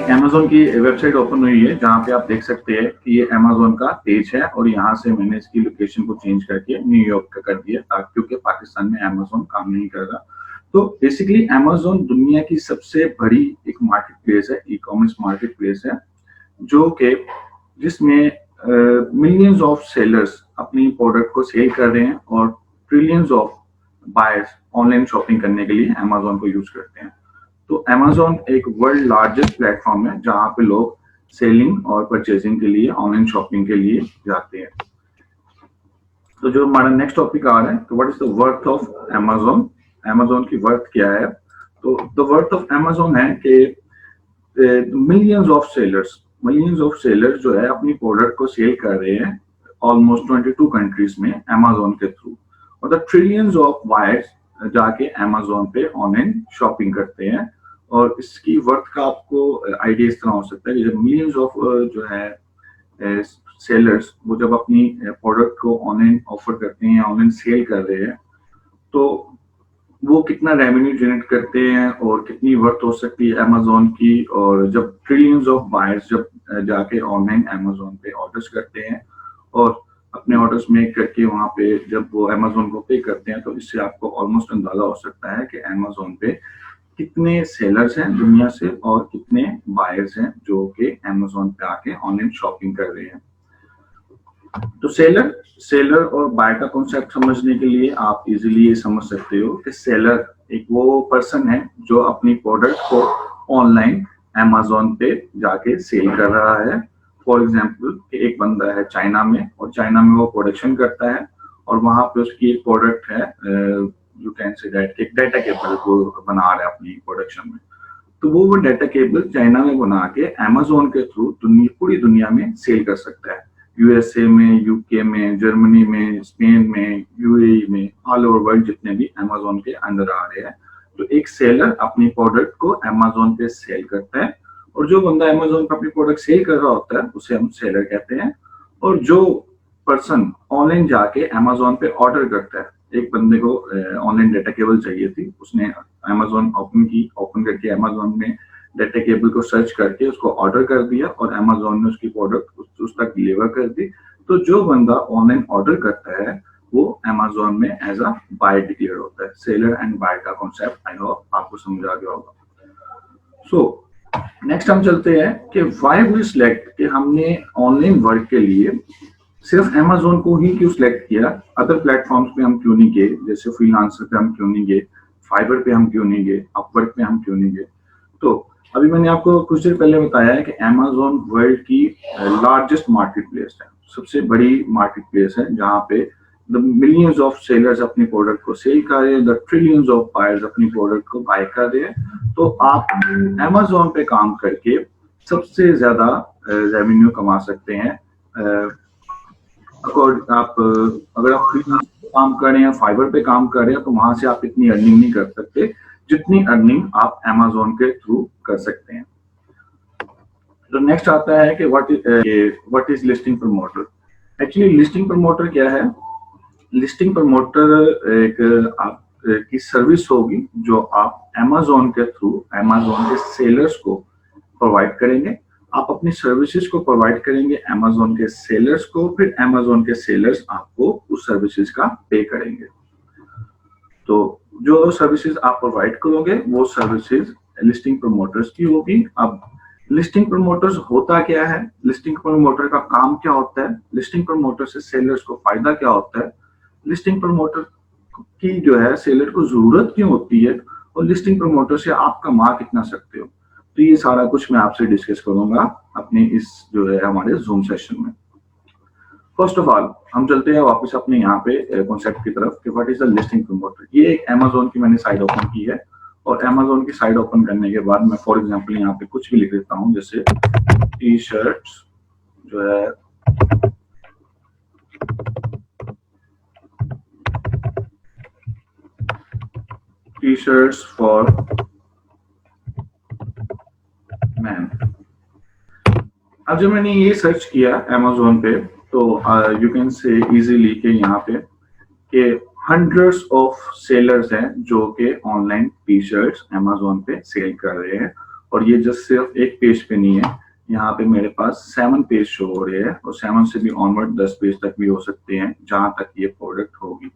एक अमेज़न की website open हुई है जहाँ पे आप देख सकते हैं कि ये अमेज़न का पेज है और यहाँ से मैंने इसकी लोकेशन को चेंज करके न्यूयॉर्क का कर दिया ताकि क्योंकि पाकिस्तान में अमेज़न काम नहीं कर रहा। तो बेसिकली अमेज़न दुनिया की सबसे बड़ी एक मार्केट प्लेस है, ई-कॉमर्स मार्केट प्लेस है, जो कि जिसमें मिलियंस ऑफ सेलर्स अपनी प्रोडक्ट को सेल कर रहे हैं और trillions of buyers online shopping करने के लिए अमेज़न को यूज करते हैं। तो अमेज़न एक वर्ल्ड लार्जेस्ट प्लेटफॉर्म है जहां पे लोग सेलिंग और परचेजिंग के लिए ऑनलाइन शॉपिंग के लिए जाते हैं। तो जो हमारा नेक्स्ट टॉपिक आ रहा है, तो what is the worth of Amazon, Amazon की वर्थ क्या है। तो द वर्थ ऑफ अमेज़न है कि मिलियंस ऑफ सेलर्स जो है अपनी प्रोडक्ट को सेल कर रहे हैं ऑलमोस्ट 22 कंट्रीज में अमेज़न के थ्रू, और द ट्रिलियंस ऑफ बायर्स जाके अमेज़न पे ऑनलाइन शॉपिंग करते हैं। और इसकी वर्थ का आपको आइडिया इस तरह हो सकता है कि जब मिलियंस ऑफ जो है सेलर्स वो जब अपनी प्रोडक्ट को ऑनलाइन ऑफर करते हैं, ऑनलाइन सेल कर रहे हैं, तो वो कितना रेवेन्यू जनरेट करते हैं और कितनी वर्थ हो सकती है अमेज़न की। और जब ट्रिलियंस ऑफ बायर्स जब जाके ऑनलाइन अमेज़न पे ऑर्डर्स करते हैं और अपने ऑर्डर्स मेक करके वहां पे जब वो अमेज़न को पे करते हैं, तो इससे आपको ऑलमोस्ट अंदाजा हो सकता है कि अमेज़न पे कितने सेलर्स हैं दुनिया से और कितने बायर्स हैं जो कि अमेज़न पे आके ऑनलाइन शॉपिंग कर रहे हैं। तो सेलर और बाय का कॉन्सेप्ट समझने के लिए आप इजीली ये समझ सकते हो कि सेलर एक वो पर्सन है जो अपनी प्रोडक्ट को ऑनलाइन अमेज़न पे जाके सेल कर रहा है। फॉर एग्जांपल कि एक बंदा है चाइना में और चाइना में वो प्रोडक्शन करता है और वहां पे उसकी एक प्रोडक्ट है, यू कैन से दैट एक डाटा केबल को बना रहा है अपनी प्रोडक्शन में। तो वो डाटा केबल चाइना में बना के अमेज़न के थ्रू पूरी दुनिया में सेल कर सकता है। यूएसए में, यूके में, जर्मनी में, स्पेन में, यूएई में, ऑल ओवर वर्ल्ड जितने भी अमेज़न के अंदर आ रहे हैं। तो एक सेलर अपनी प्रोडक्ट को अमेज़न पे सेल करता है और जो बंदा अमेज़न पे अपनी प्रोडक्ट सेल कर रहा होता है उसे हम सेलर कहते हैं। और जो पर्सन ऑनलाइन जाके अमेज़न पे ऑर्डर करता है, एक बंदे को ऑनलाइन डाटा केबल चाहिए थी, उसने अमेज़न ओपन करके अमेज़न में डाटा केबल को सर्च करके उसको ऑर्डर कर दिया और अमेज़न ने उसकी प्रोडक्ट उस तक डिलीवर कर दी। तो जो बंदा ऑनलाइन ऑर्डर करता है वो अमेज़न में एज अ बाय डिक्लेयर होता है। सेलर एंड बाय का कॉन्सेप्ट आई होप आपको समझ आ गया होगा। सो नेक्स्ट हम चलते हैं कि व्हाई वी सिलेक्ट कि हमने ऑनलाइन वर्क के लिए सिर्फ अमेज़न को ही क्यों सिलेक्ट किया, अदर प्लेटफॉर्म्स पे हम क्यों नहीं गए, जैसे फ्रीलांसर पे हम क्यों नहीं गए, फाइवर पे हम क्यों नहीं गए, अपवर्क पे हम क्यों नहीं गए। तो अभी मैंने आपको कुछ देर पहले बताया है कि अमेज़न वर्ल्ड की लार्जेस्ट मार्केट प्लेस है, सबसे बड़ी मार्केट प्लेस है जहाँ पे द मिलियंस ऑफ सेलर्स अपनी प्रोडक्ट को सेल कर रहे हैं, द ट्रिलियंस ऑफ बायर्स अपनी प्रोडक्ट को बाय कर रहे हैं। तो आप अमेज़न पे काम करके सबसे ज्यादा रेवेन्यू कमा सकते हैं। आप अगर आप फ्रीलांस पे काम कर रहे हैं, फाइवर पे काम कर रहे हैं, तो वहां से आप इतनी अर्निंग नहीं कर सकते जितनी अर्निंग आप अमेज़न के थ्रू कर सकते हैं। तो नेक्स्ट आता है कि what is listing promoter. Actually listing promoter क्या है? लिस्टिंग प्रमोटर एक आप की सर्विस होगी जो आप अमेज़न के थ्रू अमेज़न के सेलर्स को प्रोवाइड करेंगे। आप अपनी सर्विसेज को प्रोवाइड करेंगे अमेज़न के सेलर्स को, फिर अमेज़न के सेलर्स आपको उस सर्विसेज का पे करेंगे। तो जो सर्विसेज आप प्रोवाइड करोगे वो सर्विसेज लिस्टिंग प्रमोटर्स की होगी। अब लिस्टिंग प्रमोटर्स होता क्या है, लिस्टिंग प्रमोटर का काम क्या होता है, लिस्टिंग प्रमोटर से सेलर्स को फायदा क्या होता है, लिस्टिंग प्रमोटर की जो है सेलर को जरूरत क्यों होती है, और लिस्टिंग प्रमोटर से आप कमा कितना सकते हो। तो ये सारा कुछ मैं आपसे डिस्कस करूंगा अपने इस जो है हमारे जूम सेशन में। फर्स्ट ऑफ ऑल हम चलते हैं वापस अपने यहाँ पे कॉन्सेप्ट की तरफ कि what is the listing promoter. ये एक अमेज़न की मैंने साइट ओपन की है और अमेज़न की साइट ओपन करने के बाद मैं फॉर एग्जांपल यहाँ पे कुछ भी लिख देता हूँ, जैसे टी शर्ट्स जो है टी शर्ट्स फॉर मैन। अब जब मैंने ये सर्च किया अमेज़न पे तो यू कैन से इजीली के यहाँ पे कि हंड्रेड्स ऑफ सेलर्स हैं जो कि ऑनलाइन टी शर्ट्स अमेज़न पे सेल कर रहे हैं और ये जस्ट सिर्फ एक पेज पे नहीं है, यहाँ पे मेरे पास 7 पेज शो हो रहे हैं और 7 से भी ऑनवर्ड 10 पेज तक भी हो सकते हैं जहां तक ये प्रोडक्ट होगी।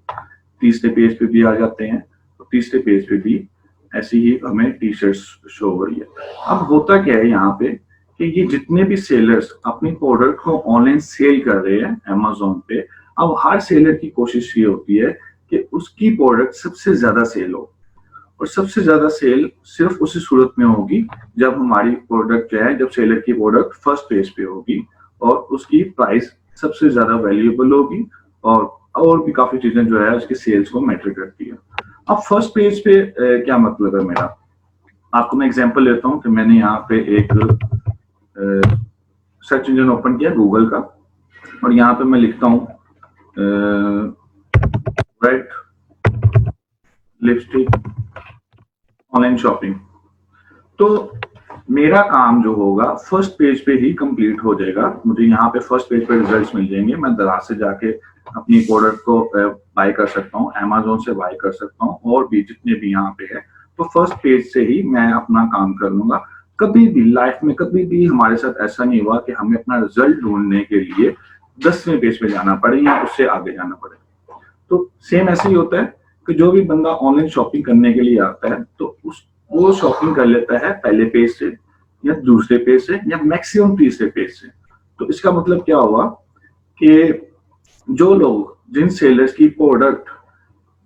तीसरे पेज पे भी आ जाते हैं, तो तीसरे पेज पे भी ऐसी ही हमें टी शर्ट्स शो हो रही है। अब होता क्या है यहाँ पे कि ये जितने भी सेलर्स अपनी प्रोडक्ट को ऑनलाइन सेल कर रहे हैं अमेज़न पे, अब हर सेलर की कोशिश ये होती है कि उसकी प्रोडक्ट सबसे ज्यादा सेल हो, और सबसे ज्यादा सेल सिर्फ उसी सूरत में होगी जब हमारी प्रोडक्ट जो है, जब सेलर की प्रोडक्ट फर्स्ट पेज पे होगी और उसकी प्राइस सबसे ज्यादा वैल्यूएबल होगी, और भी काफी चीजें जो है उसकी सेल्स को मैटर करती है। अब फर्स्ट पेज पे क्या मतलब है मेरा, आपको मैं एग्जांपल लेता हूं कि मैंने यहाँ पे एक सर्च इंजन ओपन किया गूगल का, और यहाँ पे मैं लिखता हूँ रेड लिपस्टिक ऑनलाइन शॉपिंग, तो मेरा काम जो होगा फर्स्ट पेज पे ही कंप्लीट हो जाएगा। मुझे यहाँ पे फर्स्ट पेज पे रिजल्ट्स मिल जाएंगे, मैं दराज से जाके अपनी प्रोडक्ट को बाय कर सकता हूँ, अमेज़न से बाय कर सकता हूँ, और भी जितने भी यहाँ पे है, तो फर्स्ट पेज से ही मैं अपना काम कर लूंगा। कभी भी लाइफ में कभी भी हमारे साथ ऐसा नहीं हुआ कि हमें अपना रिजल्ट ढूंढने के लिए 10वें पेज पे जाना पड़े या उससे आगे जाना पड़े। तो सेम ऐसे ही होता है कि जो भी बंदा ऑनलाइन शॉपिंग करने के लिए आता है, तो वो शॉपिंग कर लेता है पहले पेज से या दूसरे पेज से या मैक्सिमम तीसरे पेज से। तो इसका मतलब क्या हुआ कि जो लोग, जिन सेलर्स की प्रोडक्ट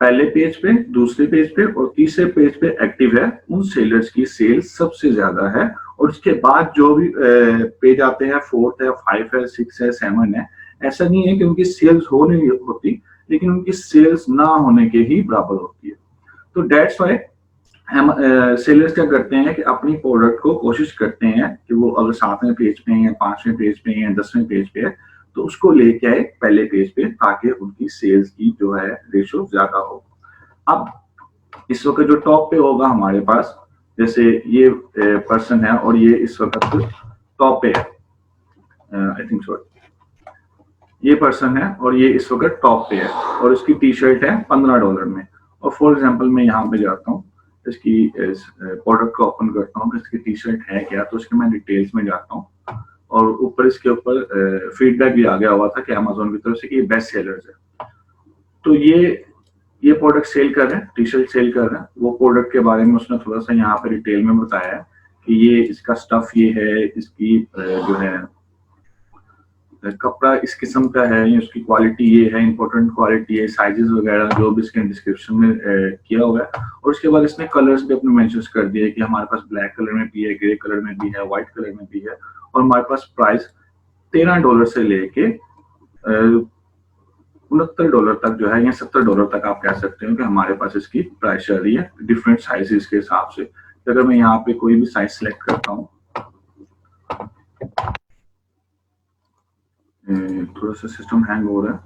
पहले पेज पे, दूसरे पेज पे और तीसरे पेज पे एक्टिव है, उन सेलर्स की सेल्स सबसे ज्यादा है। और उसके बाद जो भी पेज आते हैं, 4th है, 5 है, 6 है, 7 है, ऐसा नहीं है कि उनकी सेल्स हो नहीं होती, लेकिन उनकी सेल्स ना होने के ही बराबर होती है। तो डेट्स वाई सेलर्स क्या करते हैं कि अपनी प्रोडक्ट को कोशिश करते हैं कि वो अगर 7वें पेज पे है, 5वें पेज पे है, 10वें पेज पे है, तो उसको लेके आए पहले पेज पे, ताकि उनकी सेल्स की जो है रेशो ज्यादा हो। अब इस वक्त जो टॉप पे होगा हमारे पास, जैसे ये पर्सन है और ये इस वक्त टॉप पे है, आई थिंक सो, ये पर्सन है और ये इस वक्त टॉप पे है और इसकी टी शर्ट है $15 में। और फॉर एग्जांपल मैं यहाँ पे जाता हूँ, इसकी प्रोडक्ट को ओपन करता हूँ, इसकी टी शर्ट है क्या, तो इसके मैं डिटेल्स में जाता हूँ, और ऊपर इसके ऊपर फीडबैक भी आ गया हुआ था कि अमेज़न की तरफ से कि ये बेस्ट सेलर्स है। तो ये प्रोडक्ट सेल कर रहे हैं, टी शर्ट सेल कर रहे हैं। वो प्रोडक्ट के बारे में उसने थोड़ा सा यहाँ पे डिटेल में बताया है कि ये इसका स्टफ ये है, इसकी जो है कपड़ा इस किस्म का है, ये उसकी क्वालिटी ये है, इंपॉर्टेंट क्वालिटी है, साइजेस वगैरह जो भी इसके डिस्क्रिप्शन में किया हुआ है। और उसके बाद इसने कलर्स भी अपने मेंशन कर दिए कि हमारे पास ब्लैक कलर में भी है, ग्रे कलर में भी है, व्हाइट कलर में भी है, और हमारे पास प्राइस $13 से लेके $69 तक जो है, या $70 तक आप कह सकते हो कि हमारे पास इसकी प्राइस चल रही है डिफरेंट साइजेस के हिसाब से। तो अगर मैं यहाँ पे कोई भी साइज सेलेक्ट करता हूँ, थोड़ा सा सिस्टम हैंग हो रहा है,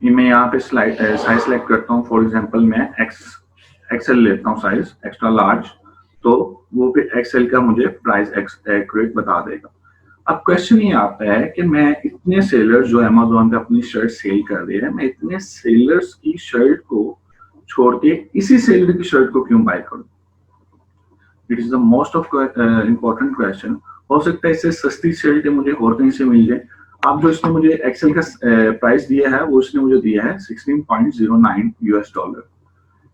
मैं यहाँ पे साइज सेलेक्ट करता हूँ। फॉर एग्जांपल मैं एक्सएल लेता हूँ, साइज एक्स्ट्रा लार्ज, तो वो भी एक्सएल का मुझे प्राइस एक्यूरेट बता देगा। अब क्वेश्चन ये आता है कि मैं इतने सेलर्स जो अमेज़न पे अपनी शर्ट सेल कर रहे हैं, मैं इतने सेलर्स की शर्ट को छोड़ के इसी सेलर की शर्ट को क्यों बाय करूं? It is the most of important question. हो सकता है इससे सस्ती शर्ट मुझे और कहीं से मिल जाए। अब जो इसने मुझे एक्सेल का प्राइस दिया है, वो इसने मुझे दिया है $16.09।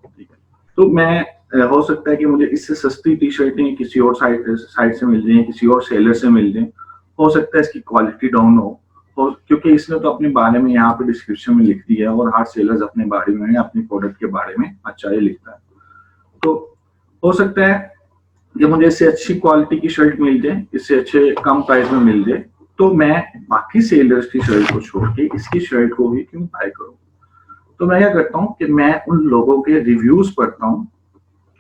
ठीक है, तो मैं हो सकता है कि मुझे इससे सस्ती टी शर्टें किसी और साइट से मिल जाए, किसी और सेलर से मिल जाए। हो सकता है इसकी क्वालिटी डाउन हो, क्योंकि इसने तो अपने बारे में यहाँ पे डिस्क्रिप्शन में लिख दिया है, और हर सेलर्स अपने बारे में, अपनी प्रोडक्ट के बारे में अच्छा ही लिखता है। तो हो सकता है कि मुझे इससे अच्छी क्वालिटी की शर्ट मिल जाए, इससे अच्छे कम प्राइस में मिल जाए, तो मैं बाकी सेलर्स की शर्ट को छोड़ के इसकी शर्ट को ही क्यों बाय करूं? तो मैं क्या करता हूं कि मैं उन लोगों के रिव्यूज पढ़ता हूं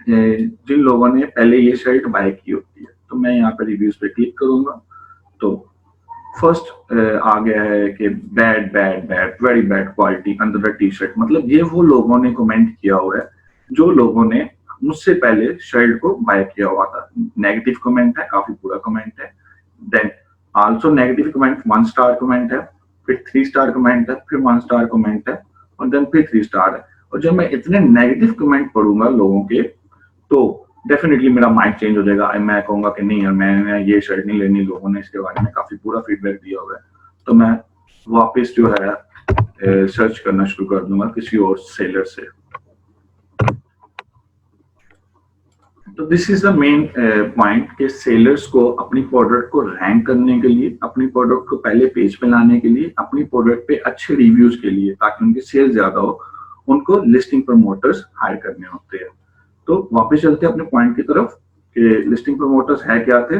जिन लोगों ने पहले ये शर्ट बाय की होती है। तो मैं यहाँ पे रिव्यूज पे क्लिक करूंगा, तो फर्स्ट आ गया है कि bad bad bad very bad quality under the T shirt. मतलब ये वो लोगों ने कमेंट किया हुआ है जो लोगों ने मुझसे पहले शर्ट को बाय किया हुआ था। नेगेटिव कमेंट है, काफी बुरा कमेंट है। Then also negative comment 1 star comment है, फिर 3 स्टार कमेंट है, फिर 1 स्टार कमेंट है, और देन फिर 3 स्टार है। और जब मैं इतने नेगेटिव कमेंट पढ़ूंगा लोगों के, तो डेफिनेटली मेरा माइंड चेंज हो जाएगा, मैं कहूंगा कि नहीं यार मैंने ये शर्ट नहीं लेनी, लोगों ने इसके बारे में काफी पूरा फीडबैक दिया हुआ है, तो मैं वापस जो है सर्च करना शुरू कर दूंगा किसी और सेलर से। तो this is the main point कि सेलर्स को अपनी प्रोडक्ट को रैंक करने के लिए, अपनी प्रोडक्ट को पहले पेज पे लाने के लिए, अपनी प्रोडक्ट पे अच्छे रिव्यूज के लिए, ताकि उनकी सेल ज्यादा हो, उनको लिस्टिंग प्रमोटर्स हायर करने होते हैं। तो वापस चलते हैं अपने पॉइंट की तरफ कि लिस्टिंग प्रमोटर्स है क्या थे।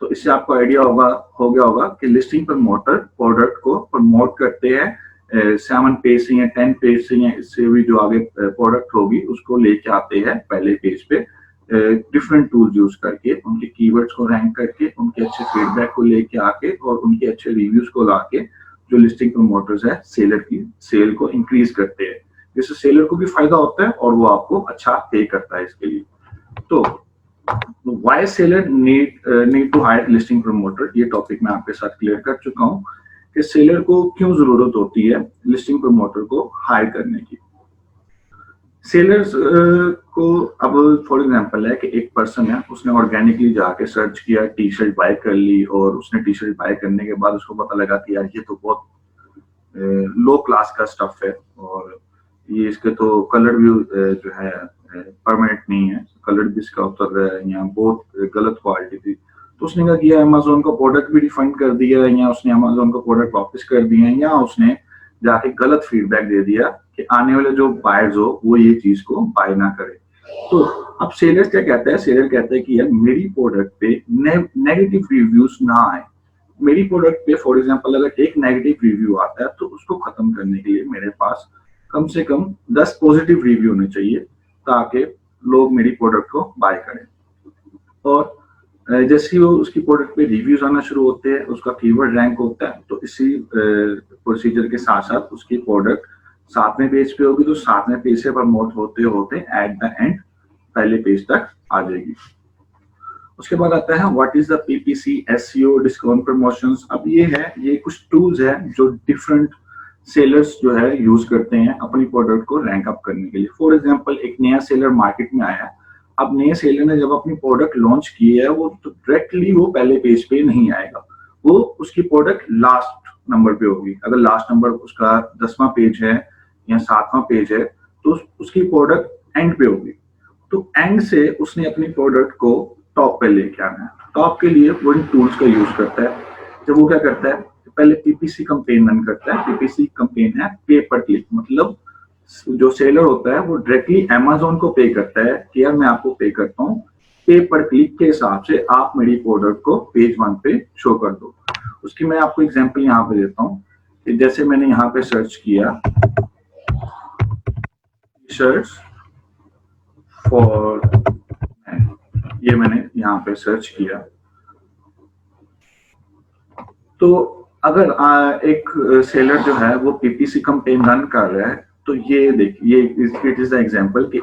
तो इससे आपको आइडिया हो गया होगा कि लिस्टिंग प्रमोटर प्रोडक्ट को प्रमोट करते हैं 7 पेज से या 10 पेज से या इससे भी जो आगे प्रोडक्ट होगी उसको लेके आते हैं पहले पेज पे डिफरेंट टूल्स यूज करके, उनके कीवर्ड्स को रैंक करके, उनके अच्छे फीडबैक को लेके आके और उनके अच्छे रिव्यूज को लाके जो लिस्टिंग प्रमोटर्स है सेलर की सेल को इंक्रीज करते हैं, जिससे सेलर को भी फायदा होता है और वो आपको अच्छा पे करता है इसके लिए। तो why seller need to hire listing promoter, ये टॉपिक मैं आपके साथ क्लियर कर चुका हूँ कि सेलर को क्यों जरूरत होती है लिस्टिंग प्रमोटर को हायर करने की। सेलर्स को अब फॉर एग्जांपल है कि एक पर्सन है, उसने ऑर्गेनिकली जाके सर्च किया, टी शर्ट बाय कर ली और उसने टी शर्ट बाय करने के बाद उसको पता लगा कि यार ये तो बहुत लो क्लास का स्टफ है और ये इसके तो कलर भी जो है परमानेंट नहीं है, कलर भी इसका उतर रहा है या बहुत गलत क्वालिटी थी। तो उसने क्या किया, अमेज़न को प्रोडक्ट भी रिफंड कर दिया या उसने अमेज़न को प्रोडक्ट वापस कर दिया या उसने जाके गलत फीडबैक दे दिया कि आने वाले जो बायर्स हो वो ये चीज को बाय ना करे। तो अब सेलर क्या कहता है, सेलर कहता है कि यार मेरी प्रोडक्ट पे नेगेटिव रिव्यूज ना आए। मेरी प्रोडक्ट पे फॉर एग्जांपल अगर एक नेगेटिव रिव्यू आता है तो उसको खत्म करने के लिए मेरे पास कम से कम 10 पॉजिटिव रिव्यू होने चाहिए ताकि लोग मेरी प्रोडक्ट को बाय करें। और जैसे ही वो उसकी प्रोडक्ट पे रिव्यूज आना शुरू होते हैं, उसका कीवर्ड रैंक होता है, तो इसी प्रोसीजर के साथ साथ उसकी प्रोडक्ट 7वें पेज पे होगी, तो 7वें पेज से प्रमोट होते होते एट द एंड पहले पेज तक आ जाएगी। उसके बाद आता है what is the PPC, SEO, discount promotions. अब ये कुछ टूल्स है जो डिफरेंट सेलर्स जो है यूज करते हैं अपनी प्रोडक्ट को रैंक अप करने के लिए। फॉर एग्जांपल एक नया सेलर मार्केट में आया है, अब नए सेलर ने जब अपनी प्रोडक्ट लॉन्च की है वो तो डायरेक्टली वो पहले पेज पे नहीं आएगा, वो उसकी प्रोडक्ट लास्ट नंबर पे होगी। अगर लास्ट नंबर उसका 10वां पेज है या 7वां पेज है तो उसकी प्रोडक्ट एंड पे होगी। तो एंड से उसने अपनी प्रोडक्ट को टॉप पे लेके आना है। टॉप के लिए वो इन टूल्स का यूज करता है। जब वो क्या करता है, पहले पीपीसी कैंपेन रन करता है। पीपीसी कैंपेन है पे पर क्लिक, मतलब जो सेलर होता है वो डायरेक्टली अमेज़न को पे करता है कि यार मैं आपको पे करता हूँ, पे पर क्लिक के हिसाब से आप मेरी प्रोडक्ट को पेज 1 पे शो कर दो। उसकी मैं आपको एग्जांपल यहाँ पे देता हूँ कि जैसे मैंने यहाँ पे सर्च किया शर्ट्स फॉर, ये मैंने यहाँ पे सर्च किया, तो अगर एक सेलर जो है वो पीपीसी कैंपेन रन कर रहा है तो ये देखिए इट इज द एग्जांपल कि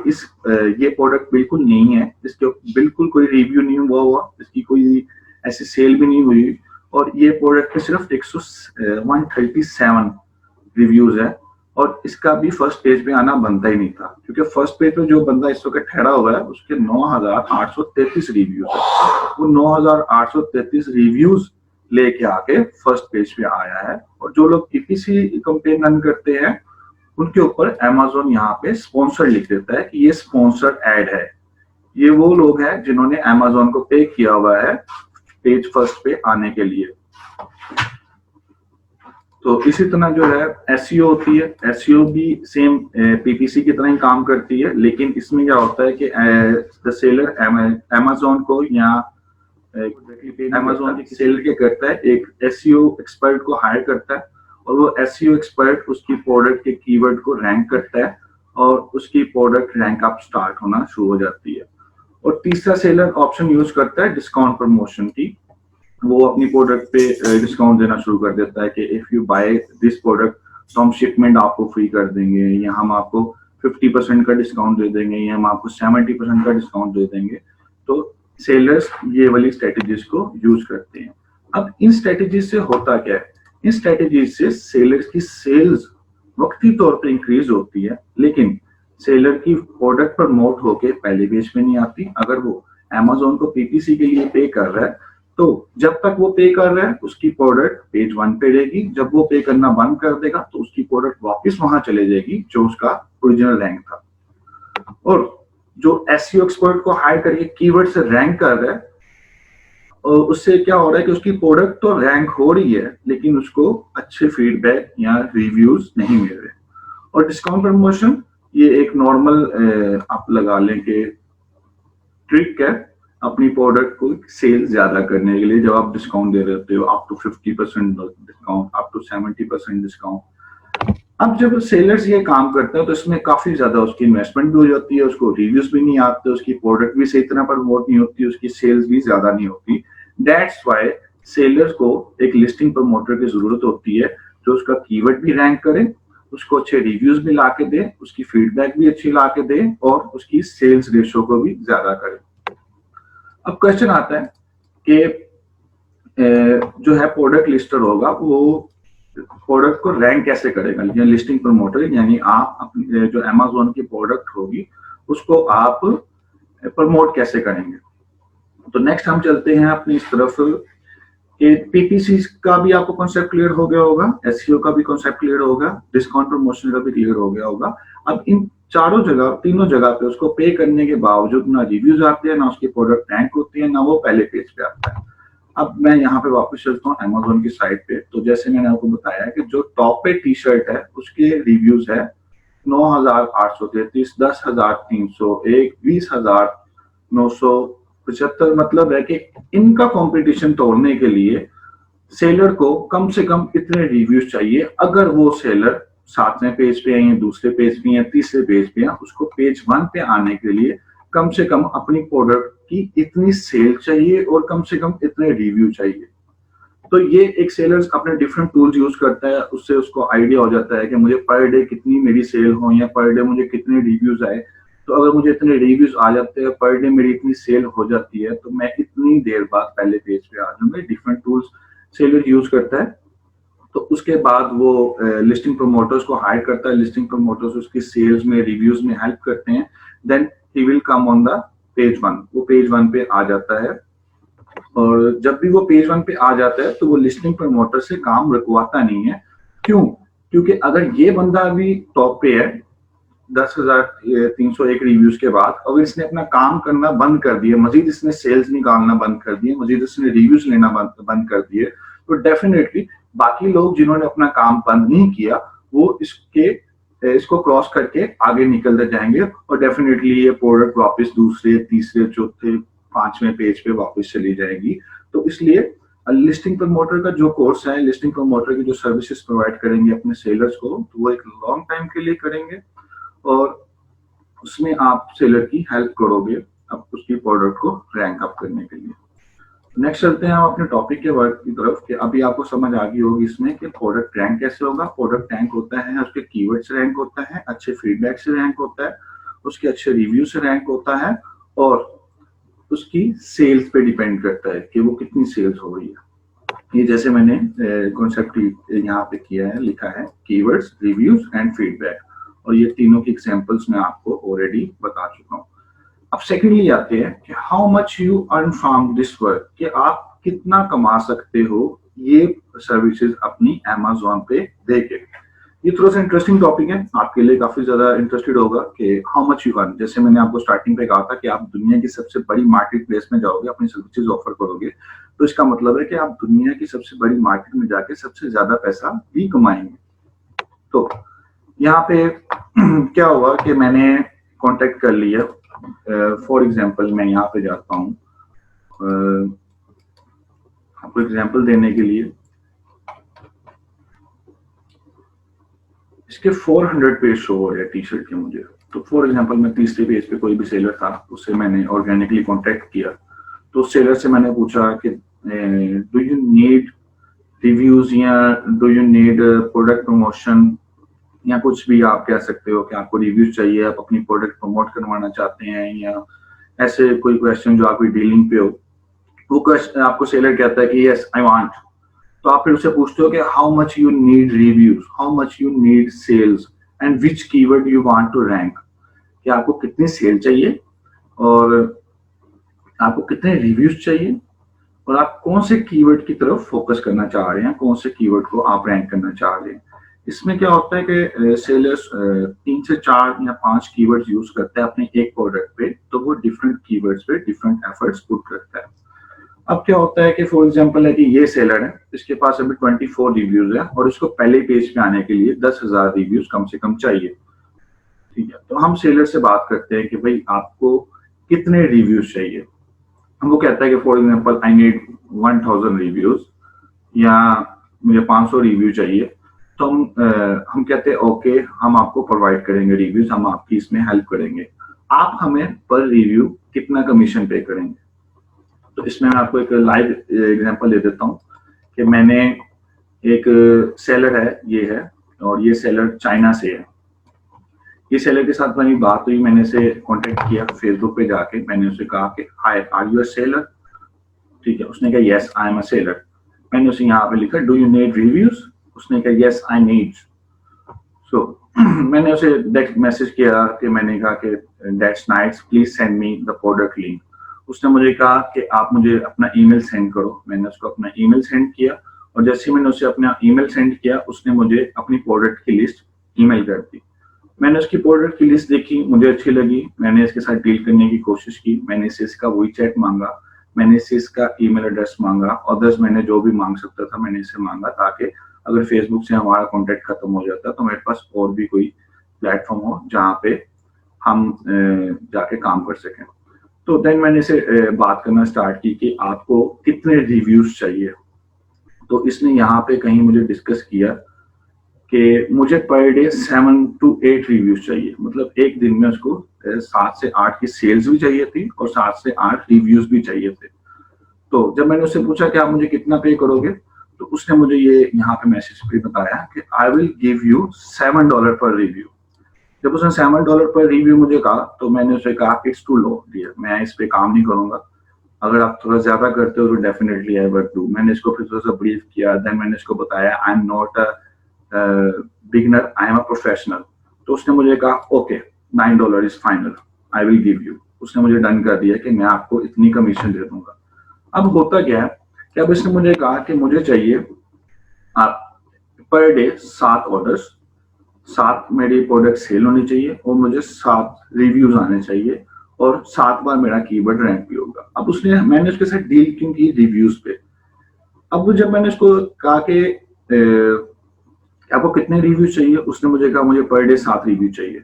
ये प्रोडक्ट बिल्कुल नहीं है, इसके बिल्कुल कोई रिव्यू नहीं हुआ, इसकी कोई ऐसी सेल भी नहीं हुई और ये प्रोडक्ट पे सिर्फ 137 रिव्यूज है और इसका भी फर्स्ट पेज पे आना बनता ही नहीं था, क्योंकि फर्स्ट पेज पे जो बंदा इस वक्त ठहरा हुआ है उसके 9,833 रिव्यूज है। वो 9,833 रिव्यूज लेके आके फर्स्ट पेज पे आया है। और जो लोग पीपीसी कैंपेन रन करते हैं उनके ऊपर अमेज़न यहाँ पे स्पॉन्सर लिख देता है कि ये स्पॉन्सर्ड ऐड है। ये वो लोग हैं जिन्होंने अमेज़न को पे किया हुआ है पेज फर्स्ट पे आने के लिए। तो इसी तरह जो है एसईओ होती है, एसईओ भी सेम पीपीसी की तरह ही काम करती है, लेकिन इसमें क्या होता है कि द सेलर अमेज़न को या अमेज़न के सेलर के करता है, एक एसईओ एक्सपर्ट को हायर करता है और वो एसईओ एक्सपर्ट उसकी प्रोडक्ट के कीवर्ड को रैंक करता है और उसकी प्रोडक्ट रैंक अप स्टार्ट होना शुरू हो जाती है। और तीसरा सेलर ऑप्शन यूज करता है डिस्काउंट प्रमोशन की। वो अपनी प्रोडक्ट पे डिस्काउंट देना शुरू कर देता है कि if you buy this product तो हम शिपमेंट आपको फ्री कर देंगे, या हम आपको 50% का डिस्काउंट दे देंगे, या हम आपको 70% का डिस्काउंट दे देंगे। तो सेलर्स ये वाली स्ट्रेटेजीज को यूज करते हैं। अब इन स्ट्रेटेजीज से होता क्या है, इन स्ट्रेटेजीज से सेलर्स की सेल्स वक्ती तौर पे इंक्रीज होती है, लेकिन सेलर की प्रोडक्ट प्रमोट होके पहले पेज पे नहीं आती। अगर वो Amazon को PPC के लिए पे कर रहा है तो जब तक वो पे कर रहा है उसकी प्रोडक्ट पेज 1 पे रहेगी। जब वो पे करना बंद कर देगा तो उसकी प्रोडक्ट वापस वहां चले जाएगी जो उसका ओरिजिनल रैंक था। और जो SEO एक्सपर्ट को हायर करके कीवर्ड से रैंक कर रहा है और उससे क्या हो रहा है कि उसकी प्रोडक्ट तो रैंक हो रही है लेकिन उसको अच्छे फीडबैक या रिव्यूज नहीं मिल रहे। और डिस्काउंट प्रमोशन ये एक नॉर्मल आप लगा लें कि ट्रिक है अपनी प्रोडक्ट को सेल ज्यादा करने के लिए। जब आप डिस्काउंट दे रहे हो up to 50% discount, up to 70% discount. अब जब सेलर्स ये काम करते हैं तो इसमें काफी ज्यादा उसकी इन्वेस्टमेंट भी हो जाती है, उसको रिव्यूज भी नहीं आते, उसकी प्रोडक्ट भी सही तरह प्रमोट नहीं होती, उसकी सेल्स भी ज्यादा नहीं होती। दैट्स व्हाई सेलर्स को एक लिस्टिंग प्रमोटर की जरूरत होती है जो उसका कीवर्ड भी रैंक करे, उसको अच्छे रिव्यूज भी ला के दे, उसकी फीडबैक भी अच्छी ला के दे और उसकी सेल्स रेशो को भी ज्यादा करे। अब क्वेश्चन आता है कि जो है प्रोडक्ट लिस्टर होगा वो प्रोडक्ट को रैंक कैसे करेगा। लिस्टिंग प्रमोटर यानी आप अपनी जो Amazon की प्रोडक्ट होगी उसको आप प्रमोट कैसे करेंगे। तो नेक्स्ट हम चलते हैं अपनी इस तरफ कि PPC का भी आपको कॉन्सेप्ट क्लियर हो गया होगा, SEO का भी कॉन्सेप्ट क्लियर होगा, डिस्काउंट प्रमोशन का भी क्लियर हो गया होगा। अब इन तीनों जगह पे उसको पे करने के बावजूद ना रिव्यूज आते हैं, ना उसकी प्रोडक्ट रैंक होती है, ना वो पहले पेज पे आता है। अब मैं यहाँ पे वापस चलता हूँ Amazon की साइट पे। तो जैसे मैंने आपको बताया कि जो टॉप पे टी शर्ट है उसके रिव्यूज है 9,833, 10,301, 20,975। मतलब है कि इनका कंपटीशन तोड़ने के लिए सेलर को कम से कम इतने रिव्यूज चाहिए। अगर वो सेलर 7वें पेज पे है, दूसरे पेज पे है, तीसरे पेज पे है, उसको पेज 1 पे आने के लिए कम से कम अपनी प्रोडक्ट की इतनी सेल चाहिए और कम से कम इतने रिव्यू चाहिए। तो ये एक सेलर अपने डिफरेंट टूल्स यूज करता है, उससे उसको आइडिया हो जाता है कि मुझे पर डे कितनी मेरी सेल हो या पर डे मुझे कितने रिव्यूज आए। तो अगर मुझे इतने रिव्यूज आ जाते हैं, पर डे मेरी इतनी सेल हो जाती है, तो मैं इतनी देर बाद पहले पेज पे आ जाऊंगा। डिफरेंट टूल्स सेलर यूज करता है। तो उसके बाद वो लिस्टिंग प्रमोटर्स को हायर करता है, लिस्टिंग प्रमोटर्स उसकी सेल्स में रिव्यूज में हेल्प करते हैं। Then he will come on the page 1। वो पेज 1 पे आ जाता है और जब भी वो पेज 1 पे आ जाता है तो वो लिस्टिंग प्रमोटर से काम रुकवाता नहीं है। क्यों? क्योंकि अगर ये बंदा अभी टॉप पे है 10,301 रिव्यूज के बाद, अगर इसने अपना काम करना बंद कर दिया, मजीद इसने सेल्स निकालना बंद कर दिए, मजीद इसने रिव्यूज लेना बंद कर दिए, तो डेफिनेटली बाकी लोग जिन्होंने अपना काम बंद नहीं किया वो इसको क्रॉस करके आगे निकलते जाएंगे और डेफिनेटली ये प्रोडक्ट वापस दूसरे, तीसरे, चौथे, 5वें पेज पे वापस चली जाएगी। तो इसलिए लिस्टिंग प्रमोटर का जो कोर्स है, लिस्टिंग प्रमोटर की जो सर्विसेज प्रोवाइड करेंगे अपने सेलर्स को, तो वो एक लॉन्ग टाइम के लिए करेंगे और उसमें आप सेलर की हेल्प करोगे अब उसकी प्रोडक्ट को रैंक अप करने के लिए। नेक्स्ट चलते हैं हम अपने टॉपिक के वर्क की तरफ कि अभी आपको समझ आ गई होगी इसमें कि प्रोडक्ट रैंक कैसे होगा। प्रोडक्ट रैंक होता है उसके कीवर्ड से रैंक होता है, अच्छे फीडबैक से रैंक होता है, उसके अच्छे रिव्यू से रैंक होता है और उसकी सेल्स पे डिपेंड करता है कि वो कितनी सेल्स हो रही है। ये जैसे मैंने कॉन्सेप्ट यहाँ पे किया है, लिखा है कीवर्ड्स, रिव्यूज एंड फीडबैक, और ये तीनों की एग्जांपल्स मैं आपको ऑलरेडी बता चुका हूँ। अब सेकेंडली आते हैं कि how much you earn from this work, कि आप कितना कमा सकते हो ये सर्विसेज अपनी Amazon पे देके। ये थोड़ा सा इंटरेस्टिंग टॉपिक है, आपके लिए काफी ज्यादा इंटरेस्टेड होगा कि हाउ मच यू अर्न। जैसे मैंने आपको स्टार्टिंग पे कहा था कि आप दुनिया की सबसे बड़ी मार्केट प्लेस में जाओगे, अपनी सर्विसेज ऑफर करोगे, तो इसका मतलब है कि आप दुनिया की सबसे बड़ी मार्केट में जाके सबसे ज्यादा पैसा भी कमाएंगे। तो यहाँ पे क्या हुआ कि मैंने कॉन्टेक्ट कर लिया। फॉर एग्जाम्पल मैं यहाँ पे जाता हूँ आपको एग्जाम्पल देने के लिए। इसके 400 पेज शो हो रहे हैं टी शर्ट के मुझे। तो फॉर एग्जाम्पल मैं तीसरे पेज पे कोई भी सेलर था, उससे मैंने ऑर्गेनिकली कॉन्टेक्ट किया। तो सेलर से मैंने पूछा कि डू यू नीड रिव्यूज या do you need product promotion, या कुछ भी आप कह सकते हो कि आपको रिव्यूज चाहिए, आप अपनी प्रोडक्ट प्रमोट करवाना चाहते हैं, या ऐसे कोई क्वेश्चन जो आपकी डीलिंग पे हो। वो क्वेश्चन आपको सेलर कहता है कि यस आई वांट। तो आप फिर उससे पूछते हो कि how much you need reviews, how much you need sales and which keyword you want to rank. कि आपको कितनी सेल चाहिए और आपको कितने रिव्यूज चाहिए और आप कौन से कीवर्ड की तरफ फोकस करना चाह रहे हैं, कौन से कीवर्ड को आप रैंक करना चाह रहे हैं। इसमें क्या होता है कि सेलर्स 3 से 4 या 5 कीवर्ड्स यूज करते हैं अपने एक प्रोडक्ट पे, तो वो डिफरेंट कीवर्ड्स पे डिफरेंट एफर्ट्स पुट करता है। अब क्या होता है कि फॉर एग्जांपल है कि ये सेलर है, इसके पास अभी 24 रिव्यूज है और इसको पहले पेज पे आने के लिए 10,000 रिव्यूज कम से कम चाहिए। ठीक है, तो हम सेलर से बात करते हैं कि भाई आपको कितने रिव्यूज चाहिए। वो कहता है कि for example I need 1000 reviews या मुझे 500 रिव्यू चाहिए। तो हम कहते हैं ओके, हम आपको प्रोवाइड करेंगे रिव्यूज, हम आपकी इसमें हेल्प करेंगे। आप हमें पर रिव्यू कितना कमीशन पे करेंगे। तो इसमें मैं आपको एक लाइव एग्जांपल दे देता हूँ कि मैंने एक सेलर है, ये है, और ये सेलर चाइना से है। ये सेलर के साथ मेरी बात हुई, मैंने इसे कांटेक्ट किया फेसबुक पे जाके, मैंने उसे कहा कि हाय आर यू अ सेलर। ठीक है, उसने कहा yes I am a seller. मैंने उसे यहाँ पे लिखा डू यू नीड रिव्यूज, उसने कहा यस आई नीड। सो मैंने उसे मैसेज किया कि मैंने कहा कि that's nice, please send me the product link. उसने मुझे कहा कि आप मुझे अपना ईमेल सेंड करो। मैंने उसको अपना ईमेल सेंड किया और जैसे ही मैंने उसे अपना ईमेल सेंड किया, उसने मुझे अपनी प्रोडक्ट की लिस्ट ईमेल कर दी। मैंने उसकी प्रोडक्ट की लिस्ट देखी, मुझे अच्छी लगी, मैंने इसके साथ डील करने की कोशिश की। मैंने इससे इसका वही चैट मांगा, मैंने इससे इसका ईमेल एड्रेस मांगा, अदर्स मैंने जो भी मांग सकता था मैंने इससे मांगा, ताकि अगर फेसबुक से हमारा कॉन्टेक्ट खत्म हो जाता तो मेरे पास और भी कोई प्लेटफॉर्म हो जहाँ पे हम जाके काम कर सकें। तो देन मैंने इसे बात करना स्टार्ट की कि आपको कितने रिव्यूज चाहिए। तो इसने यहाँ पे कहीं मुझे डिस्कस किया कि मुझे पर डे 7 to 8 रिव्यूज चाहिए। मतलब एक दिन में उसको 7 से 8 की सेल्स भी चाहिए थी और 7 से 8 रिव्यूज भी चाहिए थे। तो जब मैंने उससे पूछा कि आप मुझे कितना पे करोगे, तो उसने मुझे ये यहाँ पे मैसेज पे बताया कि आई विल गिव यू $7 पर रिव्यू। जब उसने $7 पर रिव्यू मुझे कहा, तो मैंने उसे कहा इट्स टू लो डियर, मैं इस पे काम नहीं करूंगा। अगर आप थोड़ा ज्यादा करते हो तो डेफिनेटली आई विल डू। मैंने इसको फिर थोड़ा सा ब्रीफ किया, देन मैंने इसको बताया I am not a beginner, I am a professional. तो उसने मुझे कहा okay $9 is final, I will give you. उसने मुझे डन कर दिया कि मैं आपको इतनी कमीशन दे दूंगा। अब होता क्या है कि अब इसने मुझे कहा कि मुझे चाहिए आप पर डे 7 ऑर्डर्स, 7 मेरी प्रोडक्ट सेल होनी चाहिए और मुझे 7 रिव्यूज आने चाहिए और 7 बार मेरा कीवर्ड रैंक भी होगा। अब मैंने उसके साथ डील क्यों की रिव्यूज पे। अब जब मैंने उसको कहा कि आपको कितने रिव्यू चाहिए, उसने मुझे कहा मुझे पर डे 7 रिव्यू चाहिए।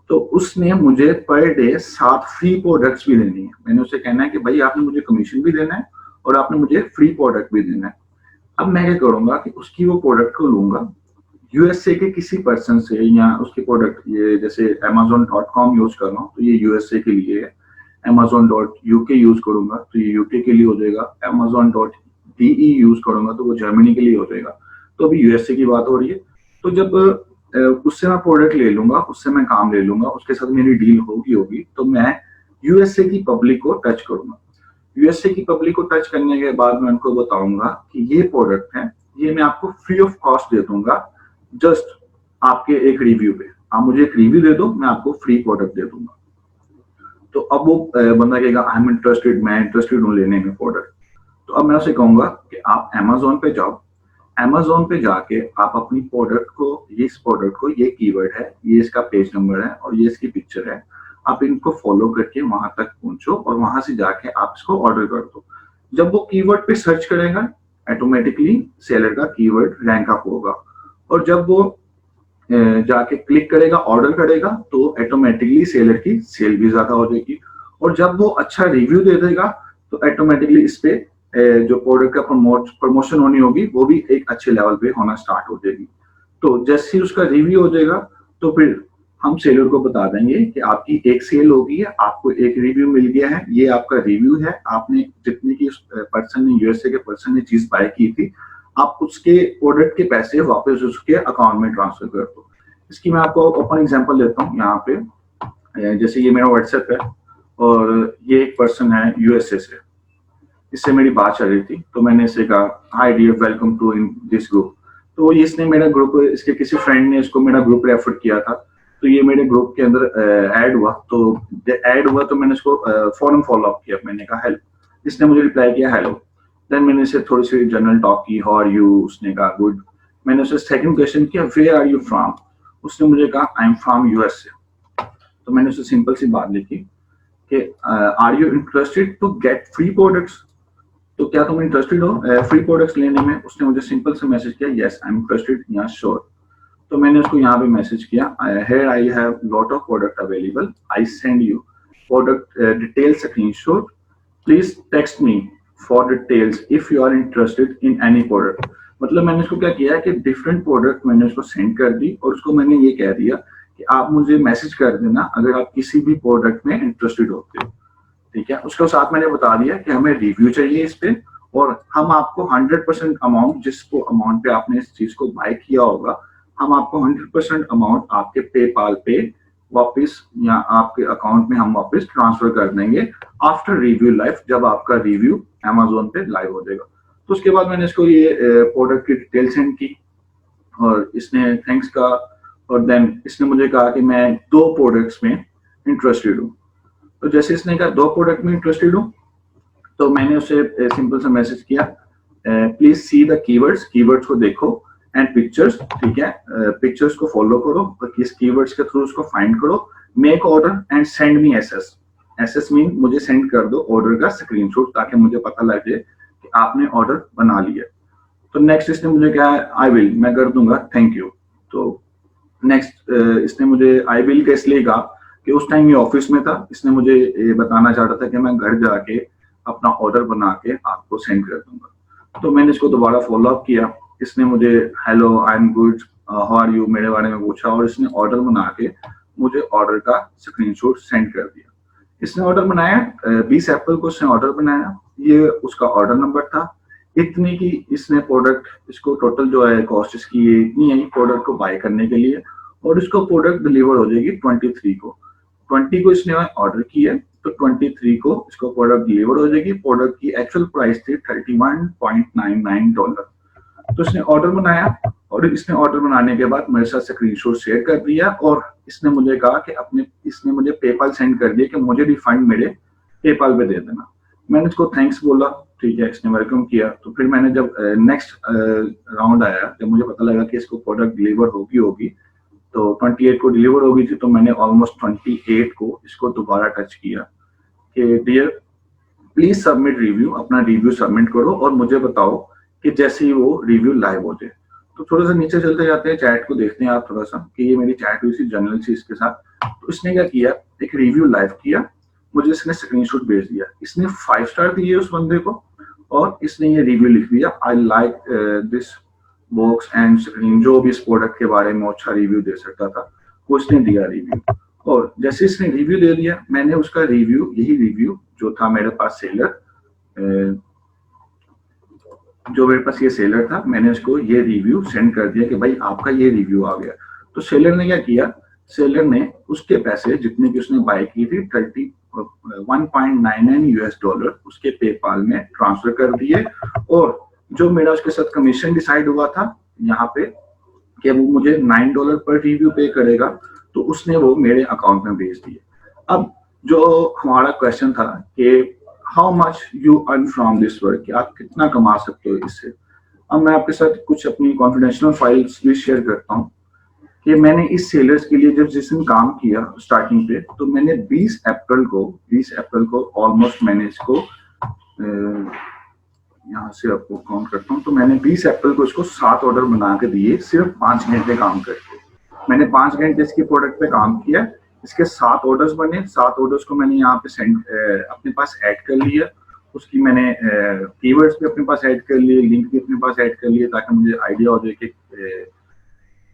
तो उसने मुझे पर डे 7 फ्री प्रोडक्ट्स भी देनी है। मैंने उसे कहना है कि भाई आपने मुझे कमीशन भी देना है और आपने मुझे फ्री प्रोडक्ट भी देना है। अब मैं क्या करूंगा कि उसकी वो प्रोडक्ट को लूंगा यूएसए के किसी पर्सन से, या उसके प्रोडक्ट, ये जैसे amazon.com यूज कर रहा हूँ तो ये यूएसए के लिए है, amazon.uk यूज करूंगा तो ये यूके के लिए हो जाएगा, amazon.de यूज करूंगा तो वो जर्मनी के लिए हो जाएगा। तो अभी यूएसए की बात हो रही है। तो जब उससे मैं प्रोडक्ट ले लूंगा, उससे मैं काम ले लूंगा, उसके साथ मेरी डील होगी तो मैं यूएसए की पब्लिक को टच करूंगा। यूएसए की पब्लिक को टच करने के बाद मैं उनको बताऊंगा कि ये प्रोडक्ट है, ये मैं आपको फ्री ऑफ कॉस्ट दे दूंगा, जस्ट आपके एक रिव्यू पे। आप मुझे एक रिव्यू दे दो, मैं आपको फ्री प्रोडक्ट दे दूंगा। तो अब वो बंदा कहेगा आई एम इंटरेस्टेड, मैं इंटरेस्टेड हूँ लेने में प्रोडक्ट। तो अब मैं उसे कहूंगा कि आप अमेजोन पे जाओ, अमेजोन पे जाके आप अपनी प्रोडक्ट को, इस प्रोडक्ट को, ये कीवर्ड है, ये इसका पेज नंबर है और ये इसकी पिक्चर है, आप इनको फॉलो करके वहां तक पहुंचो और वहां से जाके आप इसको ऑर्डर कर दो। जब वो कीवर्ड पे सर्च करेगा, ऑटोमेटिकली सेलर का कीवर्ड रैंक अप होगा और जब वो जाके क्लिक करेगा, ऑर्डर करेगा, तो ऑटोमेटिकली सेलर की सेल भी ज्यादा हो जाएगी। और जब वो अच्छा रिव्यू दे देगा तो ऑटोमेटिकली इस पे जो प्रोडक्ट का प्रमोशन होनी होगी वो भी एक अच्छे लेवल पे होना स्टार्ट हो जाएगी। तो जैसे ही उसका रिव्यू हो जाएगा तो फिर हम सेलर को बता देंगे कि आपकी एक सेल हो गई है, आपको एक रिव्यू मिल गया है, ये आपका रिव्यू है, आपने जितने की पर्सन ने, यूएसए के पर्सन ने चीज बाय की थी, आप उसके प्रोडक्ट के पैसे वापस उसके अकाउंट में ट्रांसफर कर दो। इसकी मैं आपको ओपन एग्जांपल देता हूँ यहाँ पे। जैसे ये मेरा व्हाट्सएप है और ये एक पर्सन है यूएसए से, इससे मेरी बात चल रही थी, तो मैंने इसे कहा hi dear welcome to in this group. तो इसने मेरा ग्रुप, इसके किसी फ्रेंड ने इसको मेरा ग्रुप रेफर किया था, तो ये मेरे ग्रुप के अंदर ऐड हुआ, तो मैंने इसको फॉरन फॉलो अप किया, मैंने कहा हेल्प, इसने मुझे रिप्लाई किया हेलो। देन मैंने इससे थोड़ी सी जनरल टॉक की, हाउ आर यू, उसने कहा गुड। मैंने उससे सेकंड क्वेश्चन किया, वेयर आर यू फ्रॉम, उसने मुझे कहा आई एम फ्रॉम यूएसए। तो मैंने उससे सिंपल सी बात लिखी कि are you interested to get free products, तो क्या तुम इंटरेस्टेड हो फ्री प्रोडक्ट्स लेने में। उसने मुझे सिंपल से मैसेज किया, यस आई एम इंटरेस्टेड, या श्योर। तो मैंने उसको यहाँ पे मैसेज किया, here I have lot of product available, I send you product detail screenshot, please text me for details if you are interested in any product। मतलब मैंने उसको क्या किया कि डिफरेंट प्रोडक्ट मैंने उसको सेंड कर दी, और उसको मैंने ये कह दिया कि आप मुझे मैसेज कर देना अगर आप किसी भी प्रोडक्ट में इंटरेस्टेड होते हो, ठीक है। उसके साथ मैंने बता दिया कि हमें रिव्यू चाहिए इस पे, और हम आपको 100% अमाउंट, जिसको अमाउंट पे आपने इस चीज को बाय किया होगा, हम आपको 100% अमाउंट आपके पेपाल पे वापस या आपके अकाउंट में हम वापस ट्रांसफर कर देंगे आफ्टर रिव्यू लाइव, जब आपका रिव्यू अमेज़न पे लाइव हो जाएगा। तो उसके बाद मैंने इसको ये प्रोडक्ट की डिटेल सेंड की, और इसने थैंक्स कहा, और देन इसने मुझे कहा कि मैं 2 प्रोडक्ट्स में इंटरेस्टेड हूँ। तो जैसे इसने कहा 2 प्रोडक्ट में इंटरेस्टेड हूँ, तो मैंने उसे सिंपल सा मैसेज किया, प्लीज सी द कीवर्ड्स को देखो एंड पिक्चर्स, ठीक है, पिक्चर्स को फॉलो करो, किस कीवर्ड्स के थ्रू उसको फाइंड करो, make order and send me SS mean मुझे सेंड कर दो ऑर्डर का स्क्रीनशॉट, ताकि मुझे पता लग जाए कि आपने ऑर्डर बना लिया। तो नेक्स्ट इसने मुझे कहा आई विल, मैं कर दूंगा, थैंक यू। तो नेक्स्ट इसने मुझे आई विल का इसलिए कहा कि उस टाइम ये ऑफिस में था, इसने मुझे ये बताना चाह रहा था कि मैं घर जाके अपना ऑर्डर बना के आपको सेंड कर दूंगा। तो मैंने इसको दोबारा फॉलो अप किया, इसने मुझे hello I am good, how are you मेरे बारे में पूछा, और इसने ऑर्डर बना के मुझे ऑर्डर का स्क्रीनशॉट सेंड कर दिया। इसने ऑर्डर बनाया 20 अप्रैल को इसने ऑर्डर बनाया, ये उसका ऑर्डर नंबर था। इतनी की इसने प्रोडक्ट, इसको टोटल जो है कॉस्ट इसकी ये इतनी है प्रोडक्ट को बाय करने के लिए, और इसको प्रोडक्ट डिलीवर हो जाएगी 23 को। 20 को इसने ऑर्डर किया, तो 23 को इसको प्रोडक्ट डिलीवर हो जाएगी। प्रोडक्ट की एक्चुअल प्राइस थी $31.99। तो इसने ऑर्डर बनाया, और इसने ऑर्डर बनाने के बाद मेरे साथ स्क्रीनशॉट शेयर कर दिया, और इसने मुझे कहा कि इसने मुझे पेपाल सेंड कर दिया कि मुझे रिफंड मेरे पेपाल पे दे देना। मैंने इसको थैंक्स बोला, ठीक है, इसने वेलकम किया। तो फिर मैंने जब नेक्स्ट राउंड आया, जब मुझे पता लगा कि इसको प्रोडक्ट डिलीवर होगी, तो 28 को डिलीवर हो गई थी, तो मैंने ऑलमोस्ट 28 को इसको दोबारा टच किया कि डियर प्लीज सबमिट रिव्यू, अपना रिव्यू सबमिट करो और मुझे बताओ कि जैसे ही वो रिव्यू लाइव हो जाए। तो थोड़ा सा नीचे चलते जाते हैं, चैट को देखते हैं आप थोड़ा सा कि ये मेरी चैट हुई थी जनरल से इसके साथ। तो इसने क्या किया, एक रिव्यू लाइव किया, मुझे इसने स्क्रीनशॉट भेज दिया, इसने 5 स्टार दिए उस बंदे को, और इसने ये रिव्यू लिख दिया, I like this box and screen, जो भी इस प्रोडक्ट के बारे में अच्छा रिव्यू दे सकता था वो इसने दिया रिव्यू। और जैसे इसने रिव्यू दे दिया, मैंने उसका रिव्यू, यही रिव्यू जो था मेरे पास सेलर, जो मेरे पास ये सेलर था, मैंने उसको ये रिव्यू सेंड कर दिया कि भाई आपका ये रिव्यू आ गया। तो सेलर ने क्या किया, सेलर ने उसके पैसे जितने की उसने बाय की थी 1.99 US डॉलर उसके पेपाल में ट्रांसफर कर दिए, और जो मेरा उसके साथ कमीशन डिसाइड हुआ था यहाँ पे कि वो मुझे $9 पर रिव्यू पे करेगा, तो उसने वो मेरे अकाउंट में भेज दिए। अब जो हमारा क्वेश्चन था कि how much you earn from this work, कि आप कितना कमा सकते हो इससे। अब मैं आपके साथ कुछ अपनी कॉन्फिडेंशियल फाइल्स भी शेयर करता हूँ कि मैंने इस सेलर्स के लिए जब जिस दिन काम किया स्टार्टिंग पे, तो मैंने 20 अप्रैल को ऑलमोस्ट मैंने इसको यहाँ से आपको काउंट करता हूँ, तो मैंने 20 अप्रैल को इसको 7 ऑर्डर बना के दिए, सिर्फ 5 घंटे काम करके। मैंने 5 घंटे इसके प्रोडक्ट पे काम किया, इसके 7 ऑर्डर्स बने। 7 ऑर्डर्स को मैंने यहाँ पे अपने पास ऐड कर लिया, उसकी मैंने कीवर्ड्स भी अपने पास ऐड कर लिए, लिंक भी अपने पास ऐड कर लिए, ताकि मुझे आइडिया हो जाए कि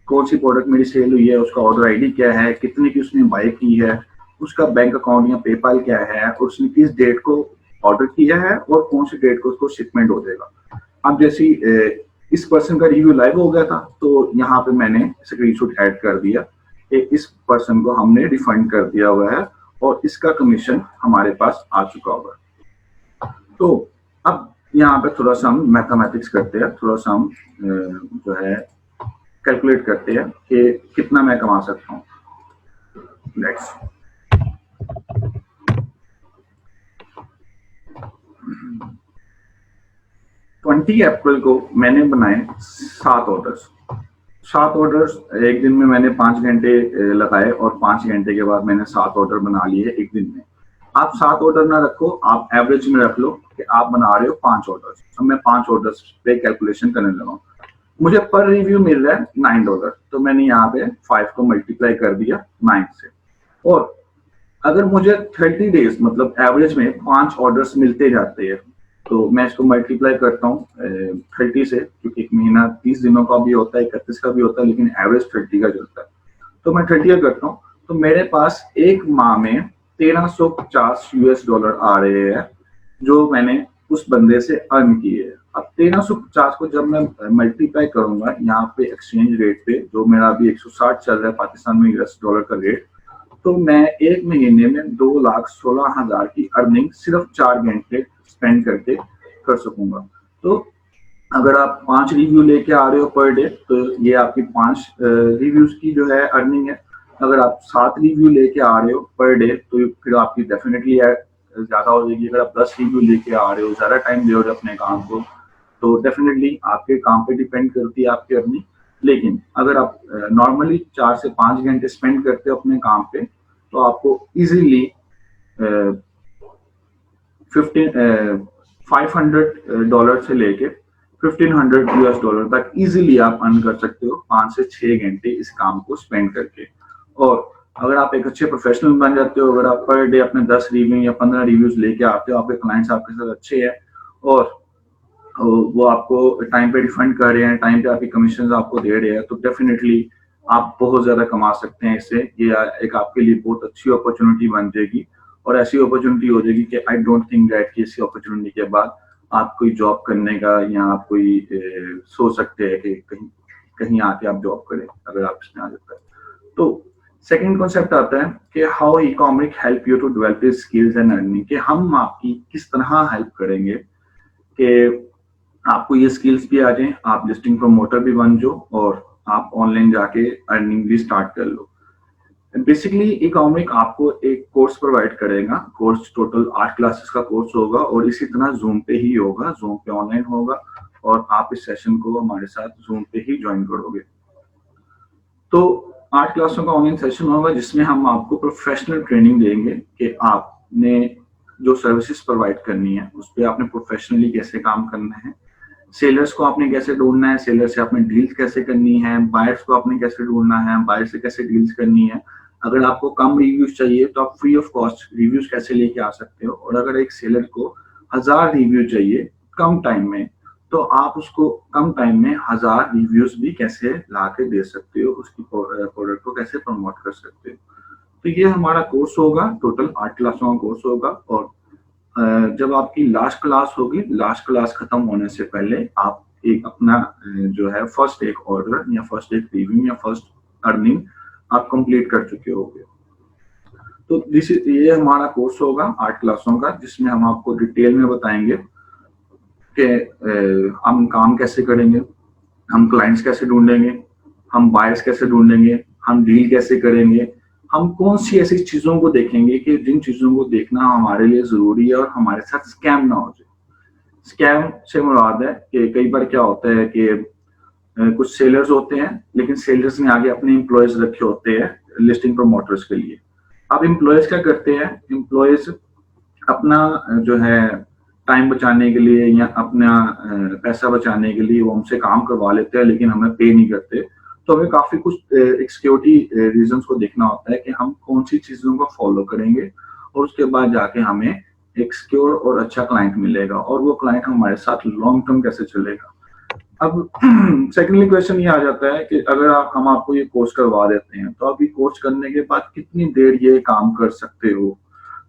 कौन सी प्रोडक्ट मेरी सेल हुई है, उसका ऑर्डर आईडी क्या है, कितने की उसने बाय की है, उसका बैंक अकाउंट या पेपाल क्या है, और उसने किस डेट को ऑर्डर किया है और कौन सी डेट को उसको शिपमेंट हो जाएगा। अब जैसे इस पर्सन का रिव्यू लाइव हो गया था, तो यहाँ पे मैंने स्क्रीनशॉट ऐड कर दिया कि इस पर्सन को हमने रिफंड कर दिया हुआ है और इसका कमीशन हमारे पास आ चुका होगा। तो अब यहाँ पे थोड़ा सा हम मैथमेटिक्स करते हैं, थोड़ा सा हम जो है कैलकुलेट करते हैं कि कितना मैं कमा सकता हूँ। लेट्स 20 अप्रैल को मैंने बनाए 7 ऑर्डर्स। 7 ऑर्डर्स एक दिन में मैंने 5 घंटे लगाए और 5 घंटे के बाद मैंने 7 ऑर्डर बना लिए एक दिन में। आप 7 ऑर्डर ना रखो, आप एवरेज में रख लो कि आप बना रहे हो 5 ऑर्डर्स। अब मैं 5 ऑर्डर्स पे कैलकुलेशन करने लगा। मुझे पर रिव्यू मिल रहा है $9, तो मैंने यहाँ पे 5 को मल्टीप्लाई कर दिया 9 से। और अगर मुझे 30 डेज मतलब एवरेज में 5 ऑर्डर्स मिलते जाते हैं, तो मैं इसको मल्टीप्लाई करता हूँ 30 से, क्योंकि एक महीना 30 दिनों का भी होता है, 31 का भी होता है, लेकिन एवरेज 30 का चलता है। तो मैं 30 का करता हूँ, तो मेरे पास एक माह में $1350 आ रहे हैं जो मैंने उस बंदे से अर्न किए हैं। अब 1350 को जब मैं मल्टीप्लाई करूंगा यहाँ पे एक्सचेंज रेट पे, जो मेरा अभी 160 चल रहा है पाकिस्तान में US डॉलर का रेट, तो मैं एक महीने में 2,16,000 की अर्निंग सिर्फ 4 घंटे स्पेंड करके कर सकूंगा। तो अगर आप 5 रिव्यू लेके आ रहे हो पर डे, तो ये आपकी 5 रिव्यूज की जो है अर्निंग है। अगर आप 7 रिव्यू लेके आ रहे हो पर डे, तो फिर आपकी डेफिनेटली ज्यादा हो जाएगी। अगर आप 10 रिव्यू लेके आ रहे हो, ज्यादा टाइम दे रहे हो अपने काम को, तो डेफिनेटली आपके काम पे डिपेंड करती है आपकी अर्निंग। लेकिन अगर आप नॉर्मली 4 से 5 घंटे स्पेंड करते हो अपने काम पे, तो आपको इजीली $500 से लेके $1,500 तक इजीली आप अर्न कर सकते हो 5 से 6 घंटे इस काम को स्पेंड करके। और अगर आप एक अच्छे प्रोफेशनल बन जाते हो, अगर आप पर डे अपने 10 रिव्यू या 15 रिव्यूज लेके आते हो, आपके क्लाइंट्स आपके साथ अच्छे हैं और वो आपको टाइम पे रिफंड कर रहे हैं, टाइम पे आपकी कमीशन आपको दे रहे हैं, तो डेफिनेटली आप बहुत ज्यादा कमा सकते हैं इससे। ये एक आपके लिए बहुत अच्छी अपॉर्चुनिटी बन जाएगी और ऐसी अपॉर्चुनिटी हो जाएगी कि आई डोंट थिंक दैट कि इसी अपॉर्चुनिटी के बाद आप कोई जॉब करने का या आप कोई सोच सकते हैं कि कहीं आके आप जॉब करें अगर आप इसमें आ जाता है। तो सेकंड कॉन्सेप्ट आता है कि how e-commerce help you to develop skills and earning, कि हम आपकी किस तरह हेल्प करेंगे कि आपको ये स्किल्स भी आ जाए, आप लिस्टिंग प्रमोटर भी बन जाओ और आप ऑनलाइन जाके अर्निंग भी स्टार्ट कर लो। बेसिकली ई-कॉमर्स आपको एक कोर्स प्रोवाइड करेगा। कोर्स टोटल 8 क्लासेस का कोर्स होगा और इसी तरह जूम पे ही होगा, जूम पे ऑनलाइन होगा और आप इस सेशन को हमारे साथ जूम पे ही ज्वाइन करोगे। तो 8 क्लासों का ऑनलाइन सेशन होगा जिसमें हम आपको प्रोफेशनल ट्रेनिंग देंगे कि आपने जो सर्विसेज प्रोवाइड करनी है उस पर आपने प्रोफेशनली कैसे काम करना है, सेलर्स को आपने कैसे ढूंढना है, सेलर से आपने डील्स कैसे करनी है, बायर्स को आपने कैसे ढूंढना है, बायर से कैसे डील्स करनी है। अगर आपको कम रिव्यूज चाहिए तो आप फ्री ऑफ कॉस्ट रिव्यूज कैसे लेके आ सकते हो, और अगर एक सेलर को 1000 रिव्यू चाहिए कम टाइम में, तो आप उसको कम टाइम में 1000 रिव्यूज भी कैसे ला के दे सकते हो, उसकी प्रोडक्ट को कैसे प्रमोट कर सकते हो। तो ये हमारा कोर्स होगा, टोटल 8 क्लासों का कोर्स होगा। और जब आपकी लास्ट क्लास होगी, लास्ट क्लास खत्म होने से पहले आप एक अपना जो है फर्स्ट एक ऑर्डर या फर्स्ट एक रिव्यू या फर्स्ट अर्निंग आप कंप्लीट कर चुके होंगे। तो ये हमारा कोर्स होगा 8 क्लासों का, जिसमें हम आपको डिटेल में बताएंगे कि हम काम कैसे करेंगे, हम क्लाइंट्स कैसे ढूंढेंगे, हम बायर्स कैसे ढूंढेंगे, हम डील कैसे करेंगे, हम कौन सी ऐसी चीजों को देखेंगे कि जिन चीजों को देखना हमारे लिए जरूरी है और हमारे साथ स्कैम ना हो जाए। स्कैम से मुराद है कि कई बार क्या होता है कि कुछ सेलर्स होते हैं, लेकिन सेलर्स ने आगे अपने एम्प्लॉयज रखे होते हैं लिस्टिंग प्रमोटर्स के लिए। अब एम्प्लॉयज क्या करते हैं, एम्प्लॉयज अपना जो है टाइम बचाने के लिए या अपना पैसा बचाने के लिए वो हमसे काम करवा लेते हैं, लेकिन हमें पे नहीं करते। तो हमें काफी कुछ एक सिक्योरिटी रीजंस को देखना होता है कि हम कौन सी चीजों को फॉलो करेंगे और उसके बाद जाके हमें एक सिक्योर और अच्छा क्लाइंट मिलेगा और वो क्लाइंट हमारे साथ लॉन्ग टर्म कैसे चलेगा। अब सेकेंडली क्वेश्चन ये आ जाता है कि अगर हम आपको ये कोर्स करवा देते हैं तो आप ये कोर्स करने के बाद कितनी देर ये काम कर सकते हो।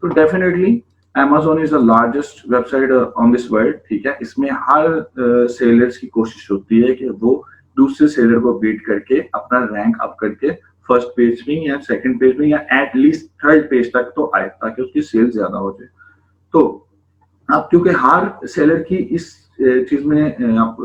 तो definitely Amazon is the largest website on this world, ठीक है। इसमें हर सेलर्स की कोशिश होती है कि वो दूसरे सेलर को बीट करके अपना रैंक अप करके फर्स्ट पेज में या सेकंड पेज में या एटलीस्ट थर्ड पेज तक तो आए, ताकि उसकी सेल ज्यादा हो जाए। तो आप क्योंकि हर सेलर की इस चीज में आप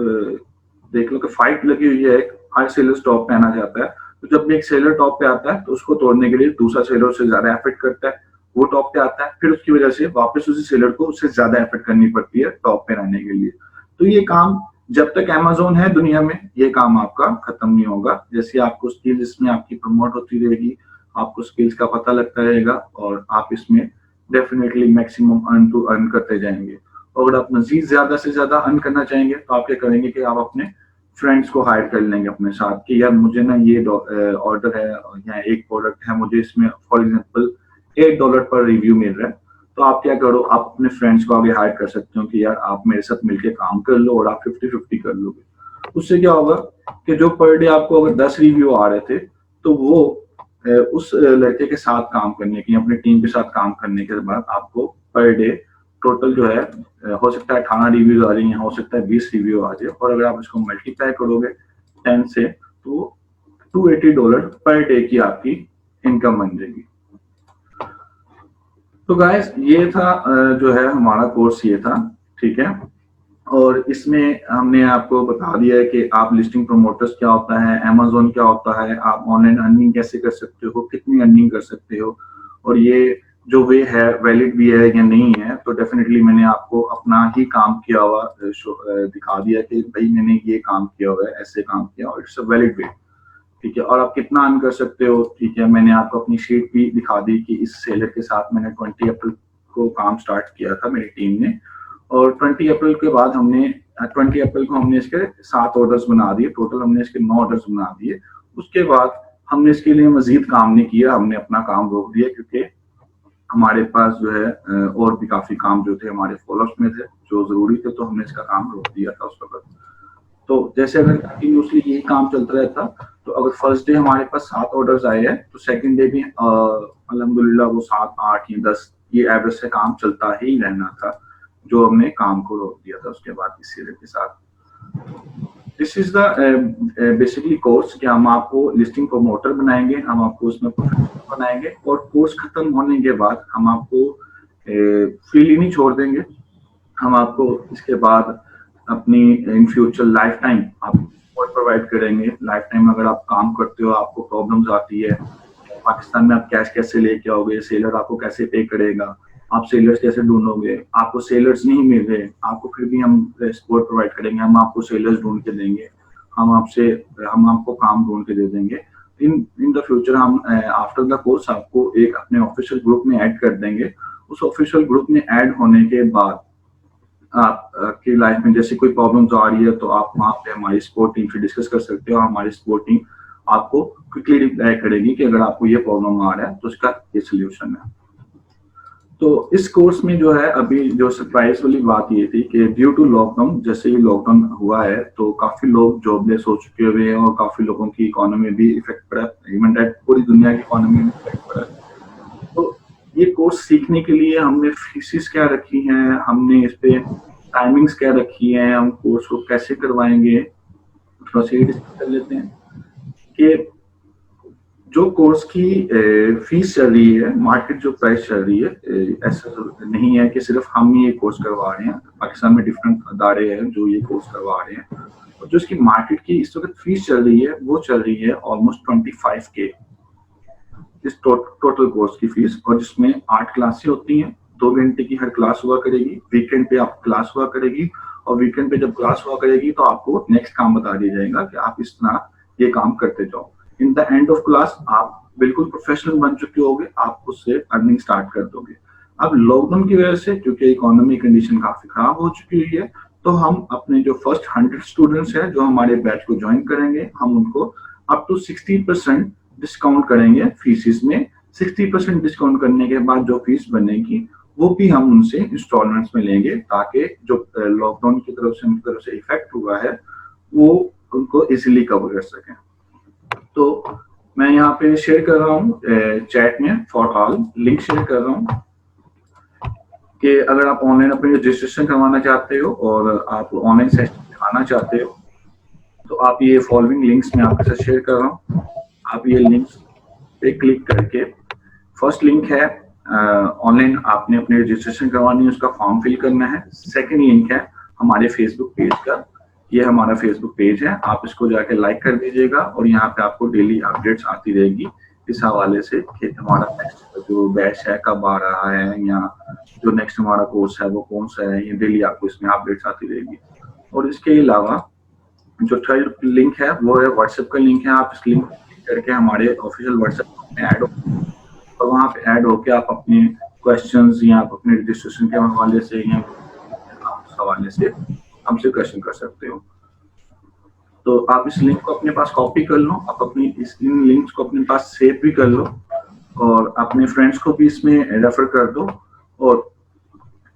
देख लो कि फाइट लगी हुई है, हर सेलर टॉप पे आना चाहता है, तो जब भी एक सेलर टॉप पे आता है तो उसको तोड़ने के लिए दूसरा सेलर उससे ज्यादा एफर्ट करता है, वो टॉप पे आता है, फिर उसकी वजह से वापस उसी सेलर को उससे ज्यादा एफर्ट करनी पड़ती है टॉप पे रहने के लिए। तो ये काम जब तक Amazon है दुनिया में, ये काम आपका खत्म नहीं होगा। जैसे आपको स्किल्स इसमें आपकी प्रमोट होती रहेगी, आपको स्किल्स का पता लगता रहेगा और आप इसमें definitely maximum earn to earn करते जाएंगे। और अगर आप मजीद ज्यादा से ज्यादा अर्न करना चाहेंगे तो आप क्या करेंगे कि आप अपने फ्रेंड्स को हायर कर लेंगे अपने साथ कि यार मुझे ना ये ऑर्डर है या एक प्रोडक्ट है, मुझे इसमें फॉर एग्जांपल $8 पर रिव्यू मिल रहा है, तो आप क्या करो, आप अपने फ्रेंड्स को आगे हायर कर सकते हो कि यार आप मेरे साथ मिलके काम कर लो और आप 50-50 कर लोगे। उससे क्या होगा कि जो पर डे आपको अगर 10 रिव्यू आ रहे थे तो वो उस लड़के के साथ काम करने की, अपनी टीम के साथ काम करने के बाद आपको पर डे टोटल जो है हो सकता है 18 रिव्यूज आ रही हैं, हो सकता है 20 रिव्यू आ जाए, और अगर आप इसको मल्टीप्लाई करोगे 10 से तो $280 पर डे की आपकी इनकम बन जाएगी। तो गाइस ये था जो है हमारा कोर्स ये था, ठीक है। और इसमें हमने आपको बता दिया है कि आप लिस्टिंग प्रमोटर्स क्या होता है, Amazon क्या होता है, आप ऑनलाइन अर्निंग कैसे कर सकते हो, कितनी अर्निंग कर सकते हो, और ये जो वे है वैलिड भी है या नहीं है। तो डेफिनेटली मैंने आपको अपना ही काम किया हुआ दिखा दिया कि भाई मैंने ये काम किया हुआ है, ऐसे काम किया और इट्स अ वैलिड वे, ठीक है। और आप कितना अर्न कर सकते हो, ठीक है। मैंने आपको अपनी शीट भी दिखा दी कि इस सेलर के साथ मैंने 20 अप्रैल को काम स्टार्ट किया था मेरी टीम ने, और 20 अप्रैल के बाद हमने 20 अप्रैल को हमने इसके 7 ऑर्डर्स बना दिए, टोटल हमने इसके 9 ऑर्डर्स बना दिए। उसके बाद हमने इसके लिए मजीद काम नहीं किया, हमने अपना काम रोक दिया क्योंकि हमारे पास जो है और भी काफी काम जो थे हमारे फॉलोअप्स में थे जो जरूरी थे, तो हमने इसका काम रोक दिया था उस वक्त। तो जैसे अगर कंटिन्यूसली यही काम चलता रहता तो अगर फर्स्ट डे हमारे पास 7 ऑर्डर्स आए हैं तो सेकंड डे भी अल्हम्दुलिल्लाह वो 7, 8 या 10 ये एवरेज से काम चलता ही रहना था, जो हमने काम को रोक दिया था उसके बाद इस सीरीज के साथ। This is the basically course कि हम आपको लिस्टिंग प्रमोटर बनाएंगे, हम आपको उसमें प्रोफेशनल बनाएंगे, और कोर्स खत्म होने के बाद हम आपको फ्रीली नहीं छोड़ देंगे, हम आपको इसके बाद अपनी इन फ्यूचर लाइफ टाइम आपको सपोर्ट प्रोवाइड करेंगे। लाइफ टाइम अगर आप काम करते हो, आपको प्रॉब्लम्स आती है, पाकिस्तान में आप कैश कैसे लेके आओगे, सेलर आपको कैसे पे करेगा, आप सेलर्स कैसे ढूंढोगे, आपको सेलर्स नहीं मिल रहे, आपको फिर भी हम सपोर्ट प्रोवाइड करेंगे, हम आपको सेलर्स ढूंढ के देंगे, हम आपको काम ढूंढ के दे देंगे। इन द फ्यूचर हम आफ्टर द कोर्स आपको एक अपने ऑफिशियल ग्रुप में ऐड कर देंगे। उस ऑफिशियल ग्रुप में ऐड होने के बाद आपकी लाइफ में जैसे कोई प्रॉब्लम्स आ रही है तो आप वहाँ पे हमारी सपोर्ट टीम से डिस्कस कर सकते हो। हमारी सपोर्ट टीम आपको क्विकली रिप्लाई करेगी कि अगर आपको ये प्रॉब्लम आ रहा है तो इसका ये सोल्यूशन है। तो इस कोर्स में जो है अभी जो सरप्राइज वाली बात ये थी कि ड्यू टू लॉकडाउन, जैसे ही लॉकडाउन हुआ है तो काफी लोग जॉबलेस हो चुके हुए हैं और काफी लोगों की इकोनॉमी भी इफेक्ट पड़ा, इवन दैट पूरी दुनिया की इकोनॉमी में इफेक्ट पड़ा। तो ये कोर्स सीखने के लिए हमने फीसिस क्या रखी हैं, हमने इस पे टाइमिंग्स क्या रखी हैं, हम कोर्स को कैसे करवाएंगे, थोड़ा सा डिस्कस कर लेते हैं कि जो कोर्स की फीस चल रही है, मार्केट जो प्राइस चल रही है, ऐसा नहीं है कि सिर्फ हम ही ये कोर्स करवा रहे हैं। पाकिस्तान में डिफरेंट अदारे हैं जो ये कोर्स करवा रहे हैं, और जो इसकी मार्केट की इस वक्त फीस चल रही है वो चल रही है ऑलमोस्ट 25K इस टोटल कोर्स की फीस, और जिसमें 8 क्लासें होती हैं, 2 घंटे की हर क्लास हुआ करेगी। वीकेंड पे आप क्लास हुआ करेगी, और वीकेंड पे जब क्लास हुआ करेगी तो आपको नेक्स्ट काम बता दिया जाएगा कि आप इस तरह ये काम करते जाओ। In the end of class आप बिल्कुल प्रोफेशनल बन चुके होगे, आप उससे अर्निंग स्टार्ट कर दोगे। अब लॉकडाउन की वजह से क्योंकि इकोनॉमी कंडीशन काफी खराब हो चुकी हुई है, तो हम अपने जो फर्स्ट 100 स्टूडेंट्स हैं जो हमारे बैच को ज्वाइन करेंगे, हम उनको अप टू 60% डिस्काउंट करेंगे फीसिस में। 60% डिस्काउंट करने के बाद जो फीस बनेगी वो भी हम उनसे इंस्टॉलमेंट्स में लेंगे, ताकि जो लॉकडाउन की तरफ से उनकी तरफ से इफेक्ट हुआ है वो उनको इजीली कवर कर सकें। तो मैं यहाँ पे शेयर कर रहा हूँ चैट में फॉर ऑल, लिंक शेयर कर रहा हूँ कि अगर आप ऑनलाइन अपनी रजिस्ट्रेशन करवाना चाहते हो और आप ऑनलाइन सेशन आना चाहते हो तो आप ये फॉलोइंग लिंक्स में आपके साथ शेयर कर रहा हूँ। आप ये लिंक्स पे क्लिक करके, फर्स्ट लिंक है ऑनलाइन आपने अपनी रजिस्ट्रेशन करवानी है, उसका फॉर्म फिल करना है। सेकंड लिंक है हमारे फेसबुक पेज का, ये हमारा फेसबुक पेज है, आप इसको जाके लाइक कर दीजिएगा और यहाँ पे आपको डेली अपडेट्स आती रहेगी इस हवाले से कि हमारा नेक्स्ट जो बैच है कब आ रहा है, या जो नेक्स्ट हमारा कोर्स है वो कौन सा है, ये डेली आपको इसमें अपडेट्स आती रहेगी। और इसके अलावा जो थर्ड लिंक है वो है व्हाट्सएप का लिंक है। आप इस लिंक करके हमारे ऑफिशियल व्हाट्सएप में ऐड हो और वहाँ पे ऐड होके आप अपने क्वेश्चंस या आप अपने रजिस्ट्रेशन के हवाले से या उस हवाले से हमसे क्वेश्चन कर सकते हो। तो आप इस लिंक को अपने पास कॉपी कर लो, आप अपनी इन लिंक्स को अपने पास सेव भी कर लो और अपने फ्रेंड्स को भी इसमें रेफर कर दो। और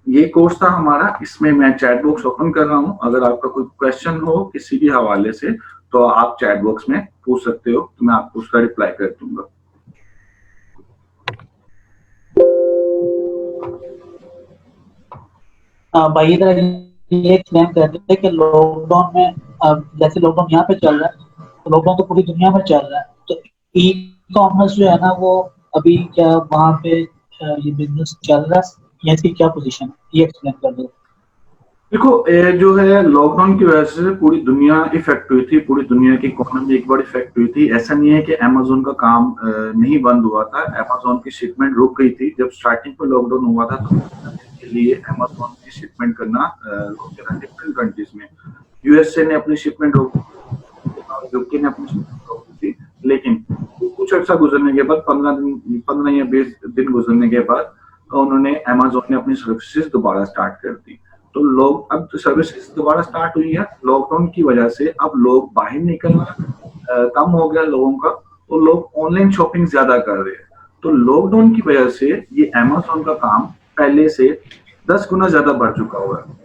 ये कोर्स था हमारा, इसमें मैं चैट बॉक्स ओपन कर रहा हूँ। अगर आपका कोई क्वेश्चन हो किसी भी हवाले से तो आप चैट बॉक्स में पूछ सकते हो, तो मैं आपको उसका रिप्लाई कर दूंगा। भाई इधर ये एक्सप्लेन कर रहे थे कि लॉकडाउन में जैसे लॉकडाउन यहाँ पे चल रहा है तो लॉकडाउन तो पूरी दुनिया में चल रहा है, तो ई कॉमर्स जो है ना वो अभी क्या वहाँ पे ये बिजनेस चल रहा है या इसकी क्या पोजीशन है, ये एक्सप्लेन कर दो। देखो जो है लॉकडाउन की वजह से पूरी दुनिया इफेक्ट हुई थी, पूरी दुनिया की इकोनॉमी एक बार इफेक्ट हुई थी। ऐसा नहीं है कि अमेज़न का काम नहीं बंद हुआ था, अमेज़न की शिपमेंट रुक गई थी। जब स्टार्टिंग में लॉकडाउन हुआ था तो के लिए अमेज़न की शिपमेंट करना रोक दिया था डिफरेंट कंट्रीज में। यूएसए ने अपनी शिपमेंट रोक दी, यूके ने अपनी शिपमेंट रोक दी थी, लेकिन कुछ अर्सा गुजरने के बाद 15 या 20 दिन गुजरने के बाद उन्होंने अमेज़न ने अपनी सर्विसेज दोबारा स्टार्ट कर दी। तो लोग अब सर्विसेज दोबारा स्टार्ट हुई है लॉकडाउन की वजह से। अब लोग बाहर निकलना कम हो गया लोगों का, तो लोग ऑनलाइन शॉपिंग ज्यादा कर रहे हैं। तो लॉकडाउन की वजह से ये अमेज़न का काम पहले से 10 गुना ज्यादा बढ़ चुका हुआ है।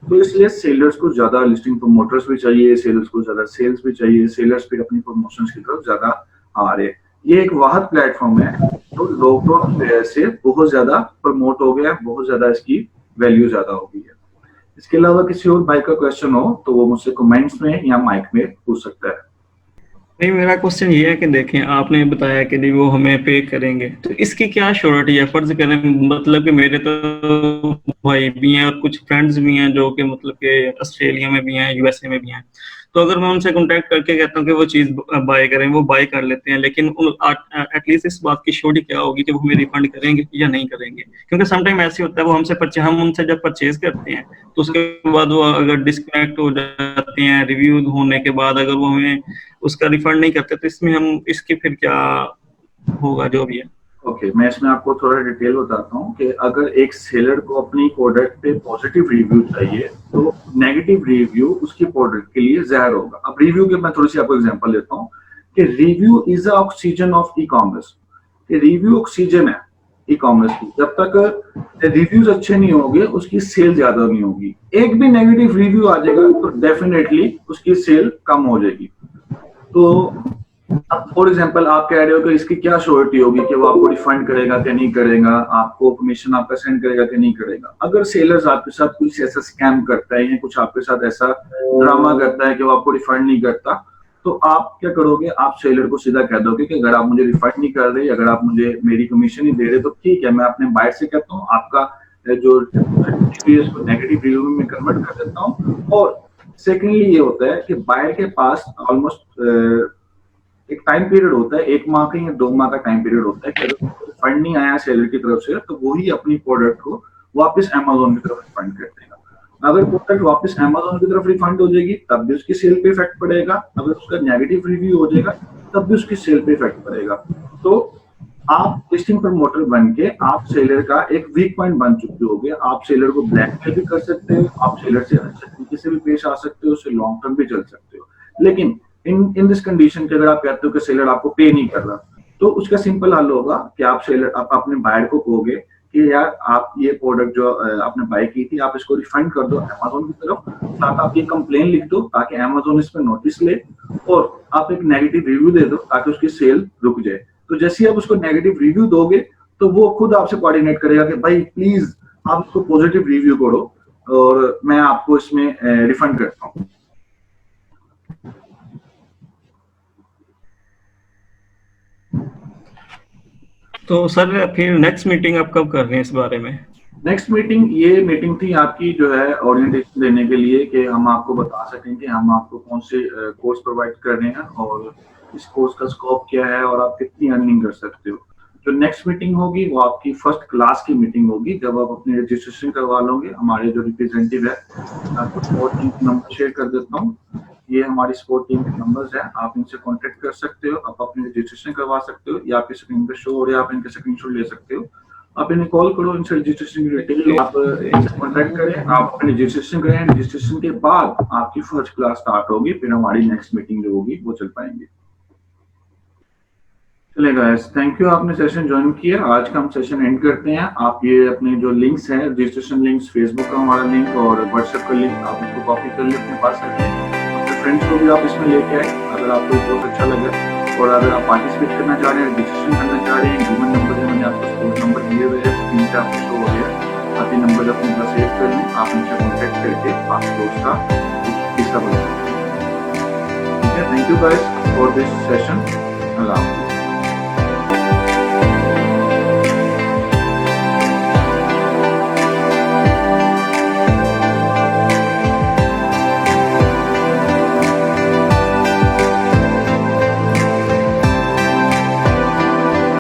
तो इसलिए सेलर्स को ज्यादा लिस्टिंग प्रमोटर्स भी चाहिए, सेलर्स को ज्यादा सेल्स भी चाहिए, सेलर्स भी अपनी प्रमोशंस की तरफ ज्यादा आ रहे। ये एक वाहद प्लेटफॉर्म है तो लॉकडाउन की वजह से बहुत ज्यादा प्रमोट हो गया, बहुत ज्यादा इसकी वैल्यू ज्यादा हो गई है। इसके अलावा किसी और भाई का क्वेश्चन हो तो वो मुझसे कमेंट्स में या माइक में पूछ सकता है। नहीं, मेरा क्वेश्चन ये है कि देखें आपने बताया कि नहीं वो हमें पे करेंगे, तो इसकी क्या श्योरिटी है? फर्ज करें मतलब कि मेरे तो भाई भी हैं और कुछ फ्रेंड्स भी हैं जो कि मतलब कि ऑस्ट्रेलिया में भी हैं, यूएसए में भी हैं, तो अगर मैं उनसे कांटेक्ट करके कहता हूँ कि वो चीज़ बाय करें, वो बाय कर लेते हैं, लेकिन एटलीस्ट इस बात की श्योरिटी क्या होगी कि वो हमें रिफंड करेंगे या नहीं करेंगे? क्योंकि समटाइम ऐसे होता है वो हम उनसे जब परचेज करते हैं तो उसके बाद वो अगर डिस्कनेक्ट हो जाते हैं रिव्यू होने के बाद, अगर वो हमें उसका रिफंड नहीं करते तो इसमें हम इसकी फिर क्या होगा जो भी है? ओके, मैं इसमें आपको थोड़ा डिटेल बताता हूँ कि अगर एक सेलर को अपनी प्रोडक्ट पे पॉजिटिव रिव्यू चाहिए तो नेगेटिव रिव्यू उसकी प्रोडक्ट के लिए जहर होगा। अब रिव्यू के मैं थोड़ी सी आपको एग्जांपल देता हूँ कि review is a oxygen of e commerce. Review oxygen है ई कॉमर्स की। जब तक रिव्यूज अच्छे नहीं होंगे उसकी सेल ज्यादा नहीं होगी। एक भी नेगेटिव रिव्यू आ जाएगा तो डेफिनेटली उसकी सेल कम हो जाएगी। तो अब फॉर एग्जांपल आप कह रहे हो कि इसकी क्या श्योरिटी होगी कि वो आपको रिफंड करेगा कि नहीं करेगा, आपको कमीशन आपका सेंड करेगा कि नहीं करेगा। अगर सेलर्स आपके साथ कुछ ऐसा स्कैम करता है या कुछ आपके साथ ऐसा ड्रामा करता है कि वो आपको रिफंड नहीं करता, तो आप क्या करोगे? आप सेलर को सीधा कह दोगे कि अगर आप मुझे रिफंड नहीं कर रहे, अगर आप मुझे मेरी कमीशन नहीं दे रहे तो ठीक है, मैं अपने बायर से कहता हूँ आपका जो नेगेटिव रिव्यू में कन्वर्ट कर देता हूँ। और सेकेंडली ये होता है कि बायर के पास ऑलमोस्ट एक टाइम पीरियड होता है, 1 माह का या 2 माह का टाइम पीरियड होता है कि अगर फंड नहीं आया सेलर की तरफ से तो वो ही अपनी प्रोडक्ट को वापस अमेज़न की तरफ रिफंड कर देगा। अगर प्रोडक्ट वापस अमेज़न की तरफ रिफंड हो जाएगी तब भी उसकी सेल पे इफेक्ट पड़ेगा, अगर उसका नेगेटिव रिव्यू हो जाएगा तब भी उसकी सेल पे इफेक्ट पड़ेगा। तो आप लिस्टिंग प्रमोटर बन के आप सेलर का एक वीक पॉइंट बन चुके होगे। आप सेलर को ब्लैकमेल भी कर सकते हो, आप सेलर से अच्छे तरीके से भी पेश आ सकते हो, उससे लॉन्ग टर्म भी चल सकते हो। लेकिन इन दिस कंडीशन के अगर आप कहते हो कि सेलर आपको पे नहीं कर रहा तो उसका सिंपल हल होगा कि आप अपने बायर को कहोगे कि यार आप ये प्रोडक्ट जो आपने बाय की थी आप इसको रिफंड कर दो अमेज़न की तरफ, साथ आप ये कंप्लेन लिख दो ताकि अमेज़न इस पर नोटिस ले, और आप एक नेगेटिव रिव्यू दे दो ताकि उसकी सेल रुक जाए। तो जैसे ही आप उसको नेगेटिव रिव्यू दोगे तो वो खुद आपसे कोऑर्डिनेट करेगा कि भाई प्लीज आप इसको पॉजिटिव रिव्यू करो और मैं आपको इसमें रिफंड करता हूँ। तो सर फिर नेक्स्ट मीटिंग आप कब कर रहे हैं इस बारे में? नेक्स्ट मीटिंग, ये मीटिंग थी आपकी जो है ओरिएंटेशन देने के लिए कि हम आपको बता सकें कि हम आपको कौन से कोर्स प्रोवाइड कर रहे हैं और इस कोर्स का स्कोप क्या है और आप कितनी अर्निंग कर सकते हो। जो नेक्स्ट मीटिंग होगी वो आपकी फर्स्ट क्लास की मीटिंग होगी, जब आप अपनी रजिस्ट्रेशन करवा लोगे। हमारे जो रिप्रेजेंटेटिव है, मैं आपको सपोर्ट टीम के नंबर शेयर कर देता हूँ। ये हमारी सपोर्ट टीम के नंबर्स हैं, आप इनसे कांटेक्ट कर सकते हो, आप अपनी रजिस्ट्रेशन करवा सकते हो, या आपकी स्क्रीन पे शो हो रहा है, आप इनके स्क्रीनशॉट ले सकते हो। आप इन्हें कॉल करो, इनसे रजिस्ट्रेशन की डिटेल आप इनसे कॉन्टैक्ट करें, आप अपनी रजिस्ट्रेशन करें। रजिस्ट्रेशन के बाद आपकी फर्स्ट क्लास स्टार्ट होगी, फिर हमारी नेक्स्ट मीटिंग जो होगी वो चल पाएंगे। चलिए गाइस, थैंक यू, आपने सेशन ज्वाइन किया। आज का हम सेशन एंड करते हैं। आप ये अपने जो लिंक्स हैं, रजिस्ट्रेशन लिंक्स, फेसबुक का हमारा लिंक और व्हाट्सएप का लिंक, आप इसको कॉपी कर लें, अपने पास रखें, अपने फ्रेंड्स को भी आप इसमें लेके आए अगर आपको बहुत अच्छा लगे। और अगर आप पार्टिसिपेट करना चाह रहे हैं, रजिस्ट्रेशन करना चाह रहे हैं, ह्यूमन नंबर है, मैंने आपको स्कूल नंबर दिए हुए हैं, स्क्रीन पे आपको शो हो रहा है, आप ये नंबर अपने पास सेव कर लें, आप इनसे कॉन्टैक्ट करके आप कोर्स का हिस्सा बन सकते हैं। ठीक है, thank you guys for this session. अल्लाह हाफ़िज़।